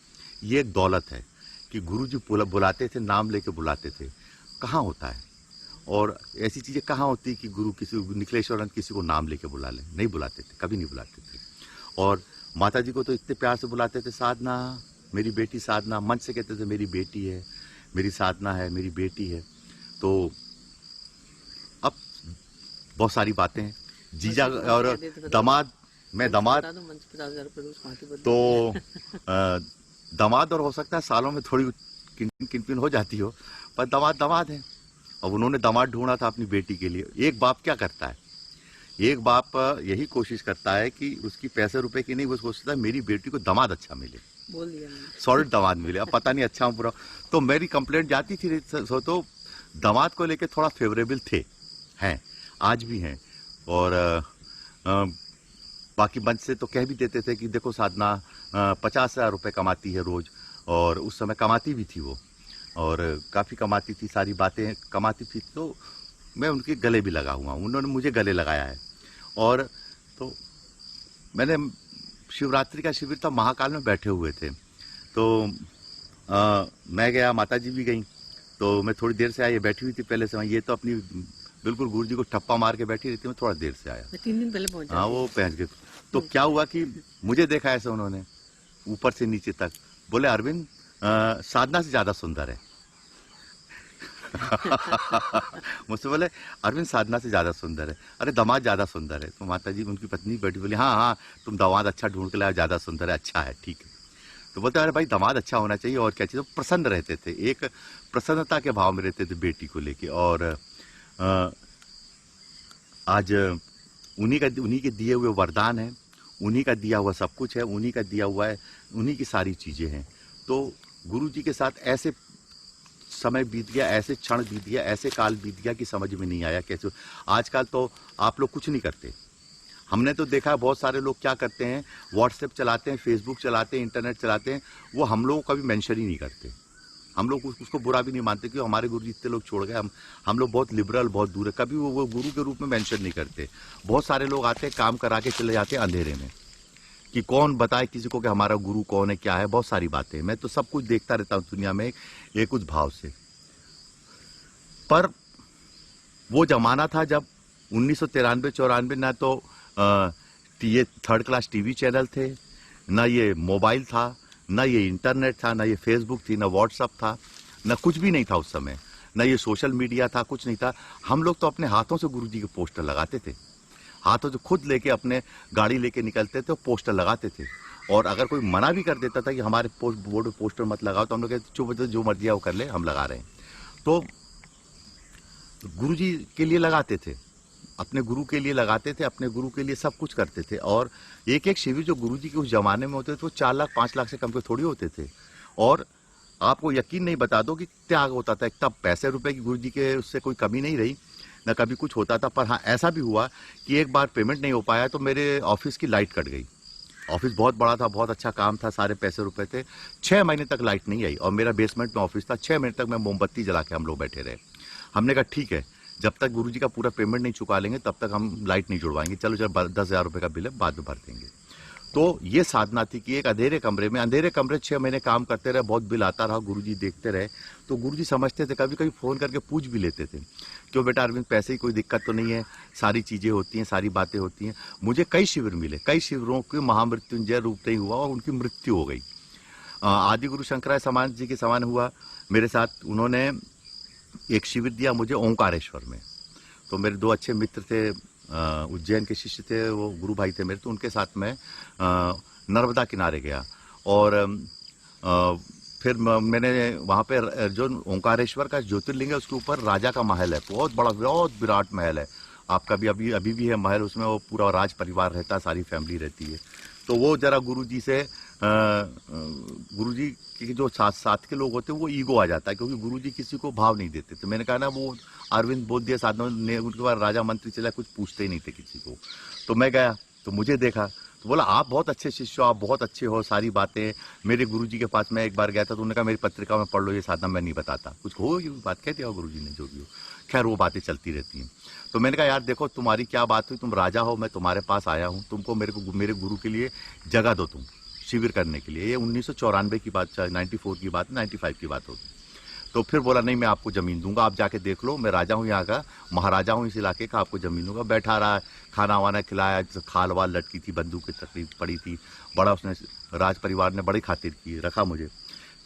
ये एक दौलत है कि गुरुजी बुलाते थे, नाम लेके बुलाते थे। कहाँ होता है और ऐसी चीज़ें कहाँ होती कि गुरु निखिलेश्वरानंद किसी को नाम लेके बुला लें? नहीं बुलाते थे, कभी नहीं बुलाते थे। और माता जी को तो इतने प्यार से बुलाते थे, साधना मेरी बेटी साधना। मन से कहते थे मेरी बेटी है, मेरी साधना है, मेरी बेटी है। तो अब बहुत सारी बातें हैं। जीजा और दामाद, मैं दामाद तो दामाद और हो सकता है सालों में थोड़ी किनपिन हो जाती हो, पर दामाद है। अब उन्होंने दामाद ढूंढा था अपनी बेटी के लिए। एक बाप क्या करता है, एक बाप यही कोशिश करता है कि उसकी पैसे रुपए की नहीं, वो सोचता है मेरी बेटी को दामाद अच्छा मिले, बोल दिया मैंने। सॉलिड दामाद मिले। अब पता नहीं अच्छा बुरा। तो मेरी कंप्लेंट जाती थी तो दामाद को लेके थोड़ा फेवरेबल थे, हैं, आज भी हैं। और बाकी मंच से तो कह भी देते थे कि देखो साधना 50,000 रुपये कमाती है रोज़, और उस समय कमाती भी थी वो, और काफ़ी कमाती थी, सारी बातें कमाती थी। तो मैं उनके गले भी लगा हुआ हूँ, उन्होंने मुझे गले लगाया है। और तो मैंने शिवरात्रि का शिविर था, महाकाल में बैठे हुए थे, तो मैं गया, माता जी भी गई। तो मैं थोड़ी देर से आया, ये बैठी हुई थी पहले से। ये तो अपनी बिल्कुल गुरुजी को ठप्पा मार के बैठी रहती, मैं थोड़ा देर से आया। 3 दिन पहले पहुंचा। हाँ, वो पहुंच गए। तो क्या हुआ कि मुझे देखा ऐसे उन्होंने ऊपर से नीचे तक, बोले अरविंद साधना से ज़्यादा सुंदर है। मुझसे बोले अरविंद साधना से ज्यादा सुंदर है। अरे दामाद ज्यादा सुंदर है। तो माता जी उनकी पत्नी बैठी बोली हाँ हाँ तुम दामाद अच्छा ढूंढ के लाए, ज्यादा सुंदर है, अच्छा है, ठीक है। तो बोलते अरे भाई दामाद अच्छा होना चाहिए और क्या चाहिए। तो प्रसन्न रहते थे, एक प्रसन्नता के भाव में रहते थे बेटी को लेके। और आज उन्हीं के दिए हुए वरदान है, उन्हीं का दिया हुआ सब कुछ है, उन्हीं का दिया हुआ है, उन्हीं की सारी चीजें हैं। तो गुरु जी के साथ ऐसे समय बीत गया, ऐसे क्षण बीत गया, ऐसे काल बीत गया कि समझ में नहीं आया कैसे। आजकल तो आप लोग कुछ नहीं करते। हमने तो देखा है बहुत सारे लोग क्या करते हैं, व्हाट्सएप चलाते हैं, फेसबुक चलाते हैं, इंटरनेट चलाते हैं, वो हम लोगों का भी मेंशन ही नहीं करते। हम लोग उसको बुरा भी नहीं मानते कि हमारे गुरु जी इतने लोग छोड़ गए, हम लोग बहुत लिबरल, बहुत दूर है, कभी वो गुरु के रूप में मेंशन नहीं करते। बहुत सारे लोग आते हैं, काम करा के चले जाते हैं अंधेरे में, कि कौन बताए किसी को कि हमारा गुरु कौन है, क्या है, बहुत सारी बातें। मैं तो सब कुछ देखता रहता हूँ दुनिया में एक उस भाव से। पर वो जमाना था जब 1993-94 ना तो ये थर्ड क्लास टीवी चैनल थे, ना ये मोबाइल था, ना ये इंटरनेट था, ना ये फेसबुक थी, ना व्हाट्सअप था, ना कुछ भी नहीं था उस समय, ना ये सोशल मीडिया था, कुछ नहीं था। हम लोग तो अपने हाथों से गुरुजी के पोस्टर लगाते थे, हाथों से खुद लेके अपने गाड़ी लेके निकलते थे और पोस्टर लगाते थे। और अगर कोई मना भी कर देता था कि हमारे बोर्ड पे पोस्टर मत लगाओ, तो हम लोग कहते चुप, जो मर्जी है वो कर ले, हम लगा रहे हैं। तो गुरुजी के लिए लगाते थे, अपने गुरु के लिए लगाते थे, अपने गुरु के लिए सब कुछ करते थे। और एक एक शिविर जो गुरुजी के उस जमाने में होते थे वो 4 लाख 5 लाख से कम के थोड़ी होते थे। और आपको यकीन नहीं, बता दो कि त्याग होता था, तब पैसे रुपए की गुरुजी के उससे कोई कमी नहीं रही, ना कभी कुछ होता था। पर हाँ ऐसा भी हुआ कि एक बार पेमेंट नहीं हो पाया तो मेरे ऑफिस की लाइट कट गई। ऑफिस बहुत बड़ा था, बहुत अच्छा काम था, सारे पैसे रुपए थे। 6 महीने तक लाइट नहीं आई और मेरा बेसमेंट में ऑफिस था। 6 महीने तक मैं मोमबत्ती जला के हम लोग बैठे रहे। हमने कहा ठीक है, जब तक गुरुजी का पूरा पेमेंट नहीं चुका लेंगे तब तक हम लाइट नहीं जुड़वाएंगे, चलो जब 10,000 रुपए का बिल है बाद में भर देंगे। तो ये साधना थी कि एक अंधेरे कमरे 6 महीने काम करते रहे, बहुत बिल आता रहा, गुरुजी देखते रहे। तो गुरुजी समझते थे, कभी कभी फोन करके पूछ भी लेते थे, क्यों बेटा अरविंद पैसे की कोई दिक्कत तो नहीं है, सारी चीजें होती हैं, सारी बातें होती हैं। मुझे कई शिविर मिले, कई शिविरों के महामृत्युंजय रूप नहीं हुआ और उनकी मृत्यु हो गई। आदि गुरु शंकराचार्य समाज जी के समान हुआ मेरे साथ। उन्होंने एक शिविर दिया मुझे ओंकारेश्वर में। तो मेरे 2 अच्छे मित्र थे, उज्जैन के शिष्य थे, वो गुरु भाई थे मेरे, तो उनके साथ मैं नर्मदा किनारे गया। और फिर मैंने वहाँ पे जो ओंकारेश्वर का ज्योतिर्लिंग है उसके ऊपर राजा का महल है, बहुत बड़ा, बहुत विराट महल है। आपका भी अभी भी है महल, उसमें वो पूरा राज परिवार रहता है, सारी फैमिली रहती है। तो वो जरा गुरुजी से गुरुजी के जो साथ के लोग होते हैं वो ईगो आ जाता है, क्योंकि गुरुजी किसी को भाव नहीं देते। तो मैंने कहा ना, वो अरविंद बोधिया साधना ने उनके बाद राजा मंत्री चला, कुछ पूछते ही नहीं थे किसी को। तो मैं गया तो मुझे देखा तो बोला आप बहुत अच्छे शिष्य हो, आप बहुत अच्छे हो, सारी बातें। मेरे गुरुजी के पास मैं एक बार गया था तो उन्होंने कहा मेरी पत्रिका में पढ़ लो, ये साधना मैं नहीं बताता, कुछ हो ये बात कहते हो गुरुजी ने, जो भी हो। खैर वो बातें चलती रहती हैं। तो मैंने कहा यार देखो तुम्हारी क्या बात हुई, तुम राजा हो, मैं तुम्हारे पास आया हूँ, तुमको मेरे गुरु के लिए जगह दो तुम शिविर करने के लिए। ये 1994 की बात, 94 की बात, 95 की बात होगी। तो फिर बोला नहीं मैं आपको जमीन दूंगा, आप जाके देख लो, मैं राजा हूँ यहाँ का, महाराजा हूँ इस इलाके का, आपको जमीन दूंगा। बैठा रहा, खाना वाना खिलाया, खाल वाल लटकी थी, बंदूक की तकलीफ पड़ी थी, बड़ा उसने राज परिवार ने बड़ी खातिर की, रखा मुझे।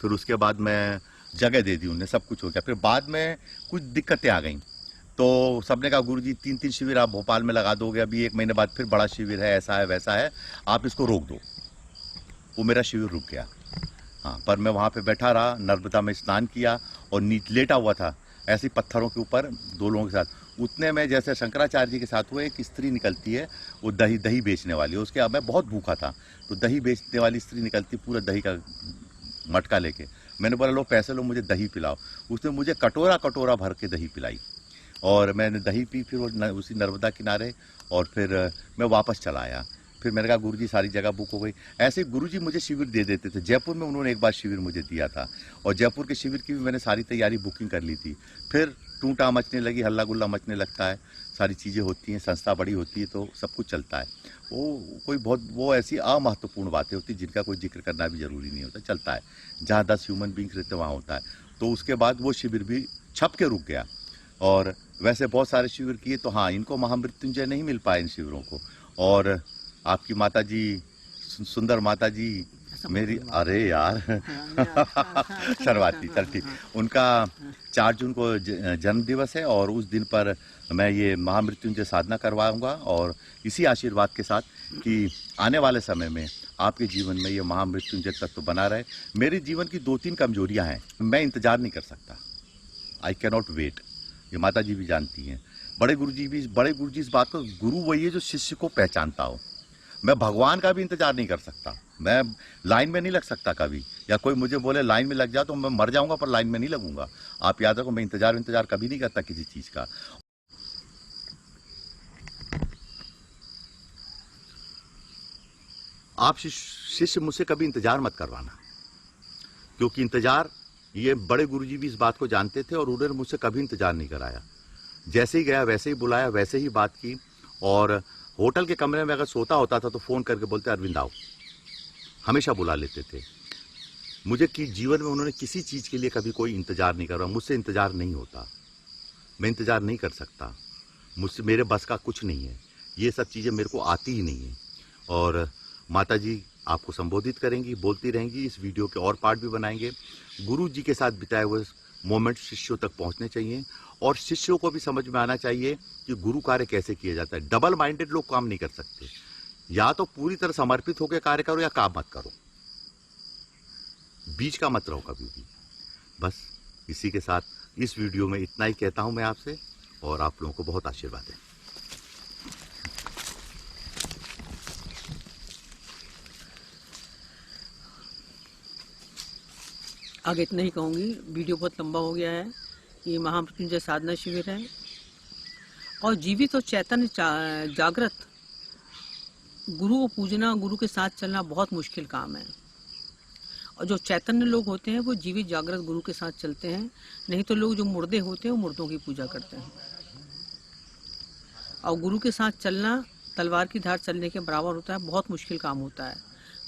फिर उसके बाद मैं जगह दे दी उन्हें, सब कुछ हो गया। फिर बाद में कुछ दिक्कतें आ गई, तो सबने कहा गुरुजी 3-3 शिविर आप भोपाल में लगा दोगे, अभी 1 महीने बाद फिर बड़ा शिविर है, ऐसा है वैसा है, आप इसको रोक दो। वो मेरा शिविर रुक गया। हाँ, पर मैं वहाँ पे बैठा रहा, नर्मदा में स्नान किया और लेटा हुआ था ऐसे पत्थरों के ऊपर 2 लोगों के साथ। उतने में जैसे शंकराचार्य जी के साथ हुआ, एक स्त्री निकलती है, वो दही बेचने वाली है, उसके अब मैं बहुत भूखा था, तो दही बेचने वाली स्त्री निकलती, पूरा दही का मटका लेके। मैंने बोला लो पैसे लो, मुझे दही पिलाओ। उसने मुझे कटोरा भर के दही पिलाई और मैंने दही पी, फिर वो उसी नर्मदा किनारे, और फिर मैं वापस चला आया। फिर मैंने कहा गुरुजी सारी जगह बुक हो गई। ऐसे गुरुजी मुझे शिविर दे देते थे। जयपुर में उन्होंने एक बार शिविर मुझे दिया था और जयपुर के शिविर की भी मैंने सारी तैयारी बुकिंग कर ली थी। फिर टूटा मचने लगी, हल्ला गुल्ला मचने लगता है, सारी चीज़ें होती हैं, संस्था बड़ी होती है तो सब कुछ चलता है। वो ऐसी अमहत्वपूर्ण बातें होती हैं जिनका कोई जिक्र करना भी जरूरी नहीं होता, चलता है। जहाँ 10 ह्यूमन बींग्स रहते वहाँ होता है। तो उसके बाद वो शिविर भी छप के रुक गया। और वैसे बहुत सारे शिविर किए, तो हाँ इनको महामृत्युंजय नहीं मिल पाए इन शिविरों को। और आपकी माता जी, सुंदर माता जी, मेरी, अरे यार शर्माती, चल ठीक। उनका 4 जून को जन्म दिवस है और उस दिन पर मैं ये महामृत्युंजय साधना करवाऊंगा और इसी आशीर्वाद के साथ कि आने वाले समय में आपके जीवन में ये महामृत्युंजय तत्व बना रहे। मेरे जीवन की 2-3 कमजोरियां हैं, मैं इंतजार नहीं कर सकता, आई कैन नॉट वेट। ये माता जी भी जानती हैं, बड़े गुरुजी इस बात को, गुरु वही है जो शिष्य को पहचानता हो। मैं भगवान का भी इंतजार नहीं कर सकता, मैं लाइन में नहीं लग सकता कभी, या कोई मुझे बोले लाइन में लग जा तो मैं मर जाऊंगा पर लाइन में नहीं लगूंगा। आप याद रखो, मैं इंतजार कभी नहीं करता किसी चीज का। आप शिष्य मुझसे कभी इंतजार मत करवाना, क्योंकि इंतजार, ये बड़े गुरुजी भी इस बात को जानते थे और उन्होंने मुझसे कभी इंतजार नहीं कराया। जैसे ही गया वैसे ही बुलाया, वैसे ही बात की। और होटल के कमरे में अगर सोता होता था तो फोन करके बोलते अरविंद आओ, हमेशा बुला लेते थे मुझे। कि जीवन में उन्होंने किसी चीज के लिए कभी कोई इंतजार नहीं करा, मुझसे इंतजार नहीं होता, मैं इंतजार नहीं कर सकता, मुझसे, मेरे बस का कुछ नहीं है, ये सब चीजें मेरे को आती ही नहीं है। और माता जी आपको संबोधित करेंगी, बोलती रहेंगी, इस वीडियो के और पार्ट भी बनाएंगे। गुरु जी के साथ बिताए हुए मोमेंट शिष्यों तक पहुंचने चाहिए और शिष्यों को भी समझ में आना चाहिए कि गुरु कार्य कैसे किया जाता है। डबल माइंडेड लोग काम नहीं कर सकते, या तो पूरी तरह समर्पित होकर कार्य करो या काम मत करो, बीच का मत रहो कभी भी। बस इसी के साथ इस वीडियो में इतना ही कहता हूं मैं आपसे, और आप लोगों को बहुत आशीर्वाद है। आगे इतना ही कहूँगी, वीडियो बहुत लंबा हो गया है। ये महामृत्युंजय साधना शिविर है और जीवित और चैतन्य जागृत गुरु को पूजना, गुरु के साथ चलना बहुत मुश्किल काम है। और जो चैतन्य लोग होते हैं वो जीवित जागृत गुरु के साथ चलते हैं, नहीं तो लोग जो मुर्दे होते हैं वो मुर्दों की पूजा करते हैं। और गुरु के साथ चलना तलवार की धार चलने के बराबर होता है, बहुत मुश्किल काम होता है।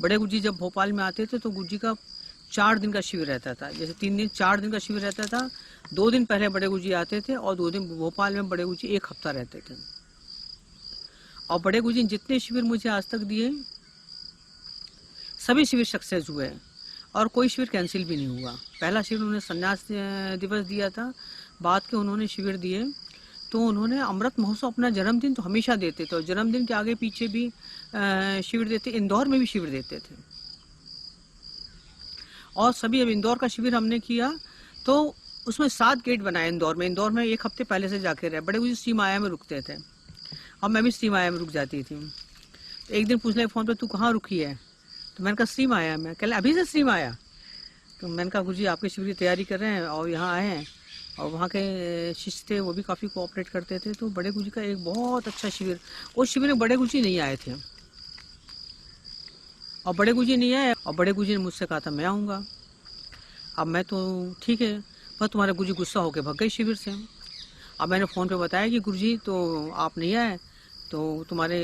बड़े गुरुजी जब भोपाल में आते थे तो गुरुजी का 4 दिन का शिविर रहता था, जैसे 3 दिन 4 दिन का शिविर रहता था। 2 दिन पहले बड़े गुरुजी आते थे और 2 दिन भोपाल में बड़े गुरुजी 1 हफ्ता रहते थे। और बड़े गुरुजी जितने शिविर मुझे आज तक दिए सभी शिविर सक्सेस हुए और कोई शिविर कैंसिल भी नहीं हुआ। पहला शिविर उन्होंने संन्यास दिवस दिया था, बाद के उन्होंने शिविर दिए तो उन्होंने अमृत महोत्सव, अपना जन्मदिन तो हमेशा देते थे और जन्मदिन के आगे पीछे भी शिविर देते, इंदौर में भी शिविर देते थे। और सभी, अब इंदौर का शिविर हमने किया तो उसमें 7 गेट बनाए इंदौर में। इंदौर में 1 हफ्ते पहले से जाके रहे। बड़े गुरुजी श्री माया में रुकते थे और मैं भी श्री माया में रुक जाती थी। तो एक दिन पूछ ले फोन पे, तू कहाँ रुकी है? तो मैंने कहा श्री माया में। कह अभी से श्री माया? तो मैंने कहा गुरुजी आपकी शिविर की तैयारी कर रहे हैं और यहाँ आए हैं। और वहाँ के शिष्य थे वो भी काफ़ी कोऑपरेट करते थे। तो बड़े गुरुजी का एक बहुत अच्छा शिविर, उस शिविर में बड़े गुरुजी नहीं आए थे और बड़े गुरुजी नहीं आए और बड़े गुरुजी ने मुझसे कहा था मैं आऊँगा। अब मैं तो ठीक है, पर तुम्हारे गुरुजी गुस्सा होकर भाग गए शिविर से। अब मैंने फ़ोन पे बताया कि गुरुजी तो आप नहीं आए तो तुम्हारे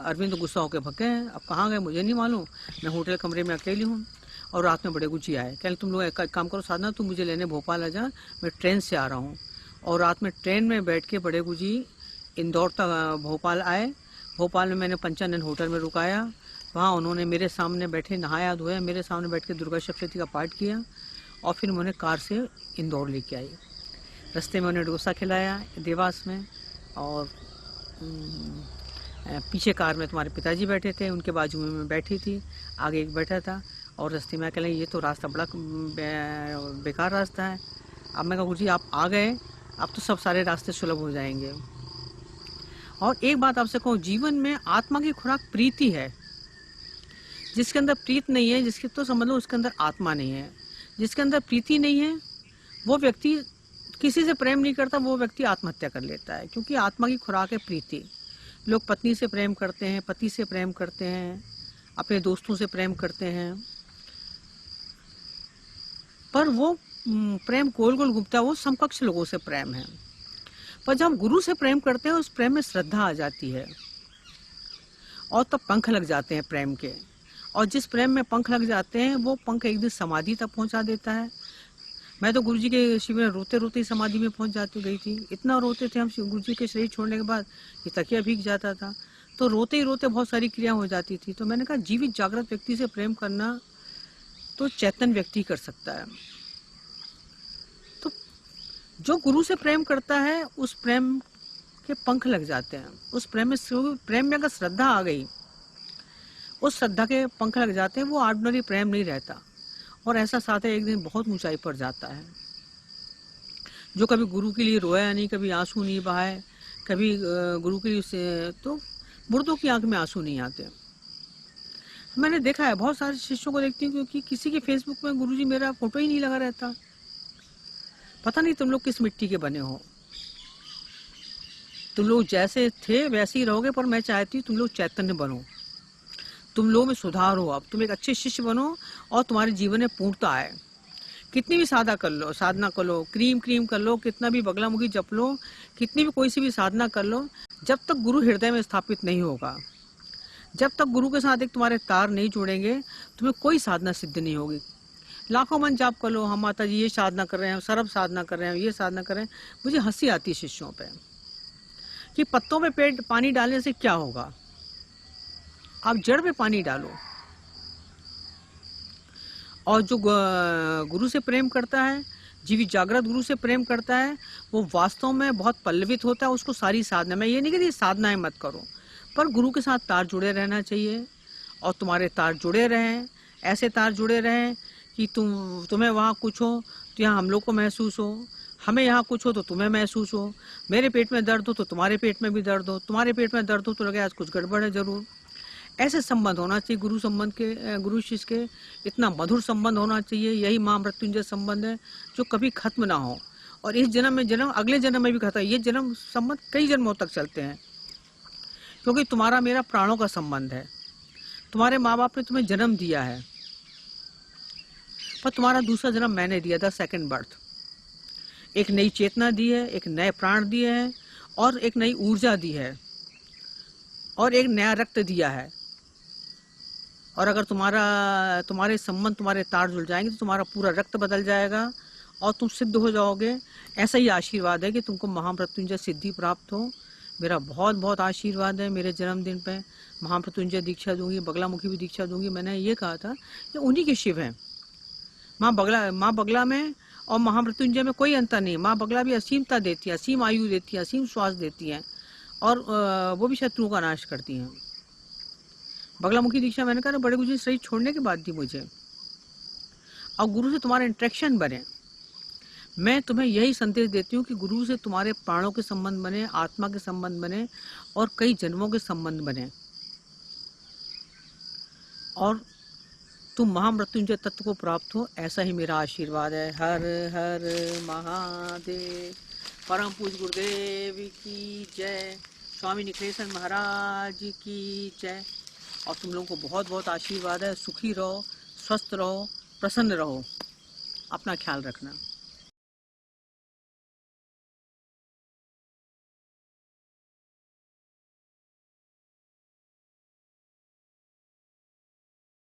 अरविंद तो गुस्सा होकर भाग गए हैं। अब कहाँ गए मुझे नहीं मालूम, मैं होटल कमरे में अकेली हूँ। और रात में बड़े गुरुजी आए, कह तुम लोग एक काम करो साधना, तुम मुझे लेने भोपाल आ जा, मैं ट्रेन से आ रहा हूँ। और रात में ट्रेन में बैठ के बड़े गुरुजी इंदौर तक भोपाल आए। भोपाल में मैंने पंचानन होटल में रुकाया, वहाँ उन्होंने मेरे सामने बैठे नहाया धोया, मेरे सामने बैठ के दुर्गा सप्तशती का पाठ किया और फिर उन्होंने कार से इंदौर लेके आई। रास्ते में उन्हें डोसा खिलाया देवास में और पीछे कार में तुम्हारे पिताजी बैठे थे, उनके बाजू में मैं बैठी थी, आगे एक बैठा था। और रास्ते में कह ये तो रास्ता बड़ा बेकार रास्ता है। अब मैं कहा गुरुजी आप आ गए, अब तो सब सारे रास्ते सुलभ हो जाएंगे। और एक बात आपसे कहूँ, जीवन में आत्मा की खुराक प्रीति है। जिसके अंदर प्रीत नहीं है, जिसके तो समझ लो उसके अंदर आत्मा नहीं है। जिसके अंदर प्रीति नहीं है वो व्यक्ति किसी से प्रेम नहीं करता, वो व्यक्ति आत्महत्या कर लेता है। क्योंकि आत्मा की खुराक है प्रीति। लोग पत्नी से प्रेम करते हैं, पति से प्रेम करते हैं, अपने दोस्तों से प्रेम करते हैं, पर वो प्रेम गोल गोल घूमता है, वो समकक्ष लोगों से प्रेम है। पर जब हम गुरु से प्रेम करते हैं उस प्रेम में श्रद्धा आ जाती है और तब पंख लग जाते हैं प्रेम के। और जिस प्रेम में पंख लग जाते हैं वो पंख एक दिन समाधि तक पहुंचा देता है। मैं तो गुरुजी के शिविर में रोते रोते ही समाधि में पहुंच जाती गई थी। इतना रोते थे हम गुरुजी के शरीर छोड़ने के बाद, ये तकिया भीग जाता था। तो रोते ही रोते बहुत सारी क्रिया हो जाती थी। तो मैंने कहा जीवित जागृत व्यक्ति से प्रेम करना तो चैतन्य व्यक्ति कर सकता है। तो जो गुरु से प्रेम करता है उस प्रेम के पंख लग जाते हैं। उस प्रेम में अगर श्रद्धा आ गई, उस श्रद्धा के पंख लग जाते हैं। वो ऑर्डिनरी प्रेम नहीं रहता और ऐसा साथ एक दिन बहुत ऊंचाई पर जाता है। जो कभी गुरु के लिए रोया नहीं, कभी आंसू नहीं बहाए, कभी गुरु के लिए, तो मुर्दों की आंख में आंसू नहीं आते। मैंने देखा है, बहुत सारे शिष्यों को देखती हूँ क्योंकि किसी के फेसबुक में गुरुजी मेरा फोटो ही नहीं लगा रहता। पता नहीं तुम लोग किस मिट्टी के बने हो। तुम लोग जैसे थे वैसे ही रहोगे, पर मैं चाहती हूँ तुम लोग चैतन्य बनो, तुम लोग में सुधार हो। अब तुम एक अच्छे शिष्य बनो और तुम्हारे जीवन में पूर्णता आए। कितनी भी साधना कर लो, क्रीम कर लो, कितना भी बगला मुखी जप लो, कितनी भी कोई सी भी साधना कर लो, जब तक गुरु हृदय में स्थापित नहीं होगा, जब तक गुरु के साथ एक तुम्हारे तार नहीं जुड़ेंगे, तुम्हें कोई साधना सिद्ध नहीं होगी। लाखों मन जाप कर लो, हम माता जी ये साधना कर रहे हैं, सर्व साधना कर रहे हैं, ये साधना कर रहे हैं। मुझे हंसी आती है शिष्यों पे कि पत्तों में पेड़ पानी डालने से क्या होगा। आप जड़ में पानी डालो। और जो गुरु से प्रेम करता है, जीवित जागृत गुरु से प्रेम करता है, वो वास्तव में बहुत पल्लवित होता है। उसको सारी साधना, मैं ये नहीं कहती साधनाएं मत करो, पर गुरु के साथ तार जुड़े रहना चाहिए। और तुम्हारे तार जुड़े रहें, ऐसे तार जुड़े रहें कि तुम्हें वहाँ कुछ हो तो यहाँ हम लोग को महसूस हो, हमें यहाँ कुछ हो तो तुम्हें महसूस हो। मेरे पेट में दर्द हो तो तुम्हारे पेट में भी दर्द हो, तुम्हारे पेट में दर्द हो तो लगे आज कुछ गड़बड़ है जरूर। ऐसे संबंध होना चाहिए गुरु शिष्य के। इतना मधुर संबंध होना चाहिए। यही माँ मृत्युंजय संबंध है जो कभी खत्म ना हो। और इस जन्म में जन्म, अगले जन्म में भी खत्म। ये जन्म संबंध कई जन्मों तक चलते हैं, क्योंकि तुम्हारा मेरा प्राणों का संबंध है। तुम्हारे माँ बाप ने तुम्हें जन्म दिया है, पर तुम्हारा दूसरा जन्म मैंने दिया था, सेकंड बर्थ। एक नई चेतना दी है, एक नए प्राण दिए हैं, और एक नई ऊर्जा दी है, और एक नया रक्त दिया है। और अगर तुम्हारे संबंध, तुम्हारे तार जुड़ जाएंगे तो तुम्हारा पूरा रक्त बदल जाएगा और तुम सिद्ध हो जाओगे। ऐसा ही आशीर्वाद है कि तुमको महामृत्युंजय सिद्धि प्राप्त हो। मेरा बहुत बहुत आशीर्वाद है। मेरे जन्मदिन पे महामृत्युंजय दीक्षा दूंगी, बगलामुखी भी दीक्षा दूंगी। मैंने ये कहा था कि उन्हीं के शिव हैं। माँ बगला में और महामृत्युंजय में कोई अंतर नहीं। माँ बगला भी असीमता देती है, असीम आयु देती है, असीम श्वास देती है, और वो भी शत्रुओं का नाश करती हैं। बगलामुखी दीक्षा मैंने कहा बड़े गुरु शरीर छोड़ने के बाद दी मुझे। और गुरु से तुम्हारा इंटरेक्शन बने। मैं तुम्हें यही संदेश देती हूँ कि गुरु से तुम्हारे प्राणों के संबंध बने, आत्मा के संबंध बने, और कई जन्मों के संबंध बने, और तुम महामृत्युंजय तत्व को प्राप्त हो। ऐसा ही मेरा आशीर्वाद है। हर हर महादेव। परम पूज्य गुरुदेव की जय। स्वामी निखिलेश्वर महाराज की जय। और तुम लोगों को बहुत बहुत आशीर्वाद है। सुखी रहो, स्वस्थ रहो, प्रसन्न रहो। अपना ख्याल रखना।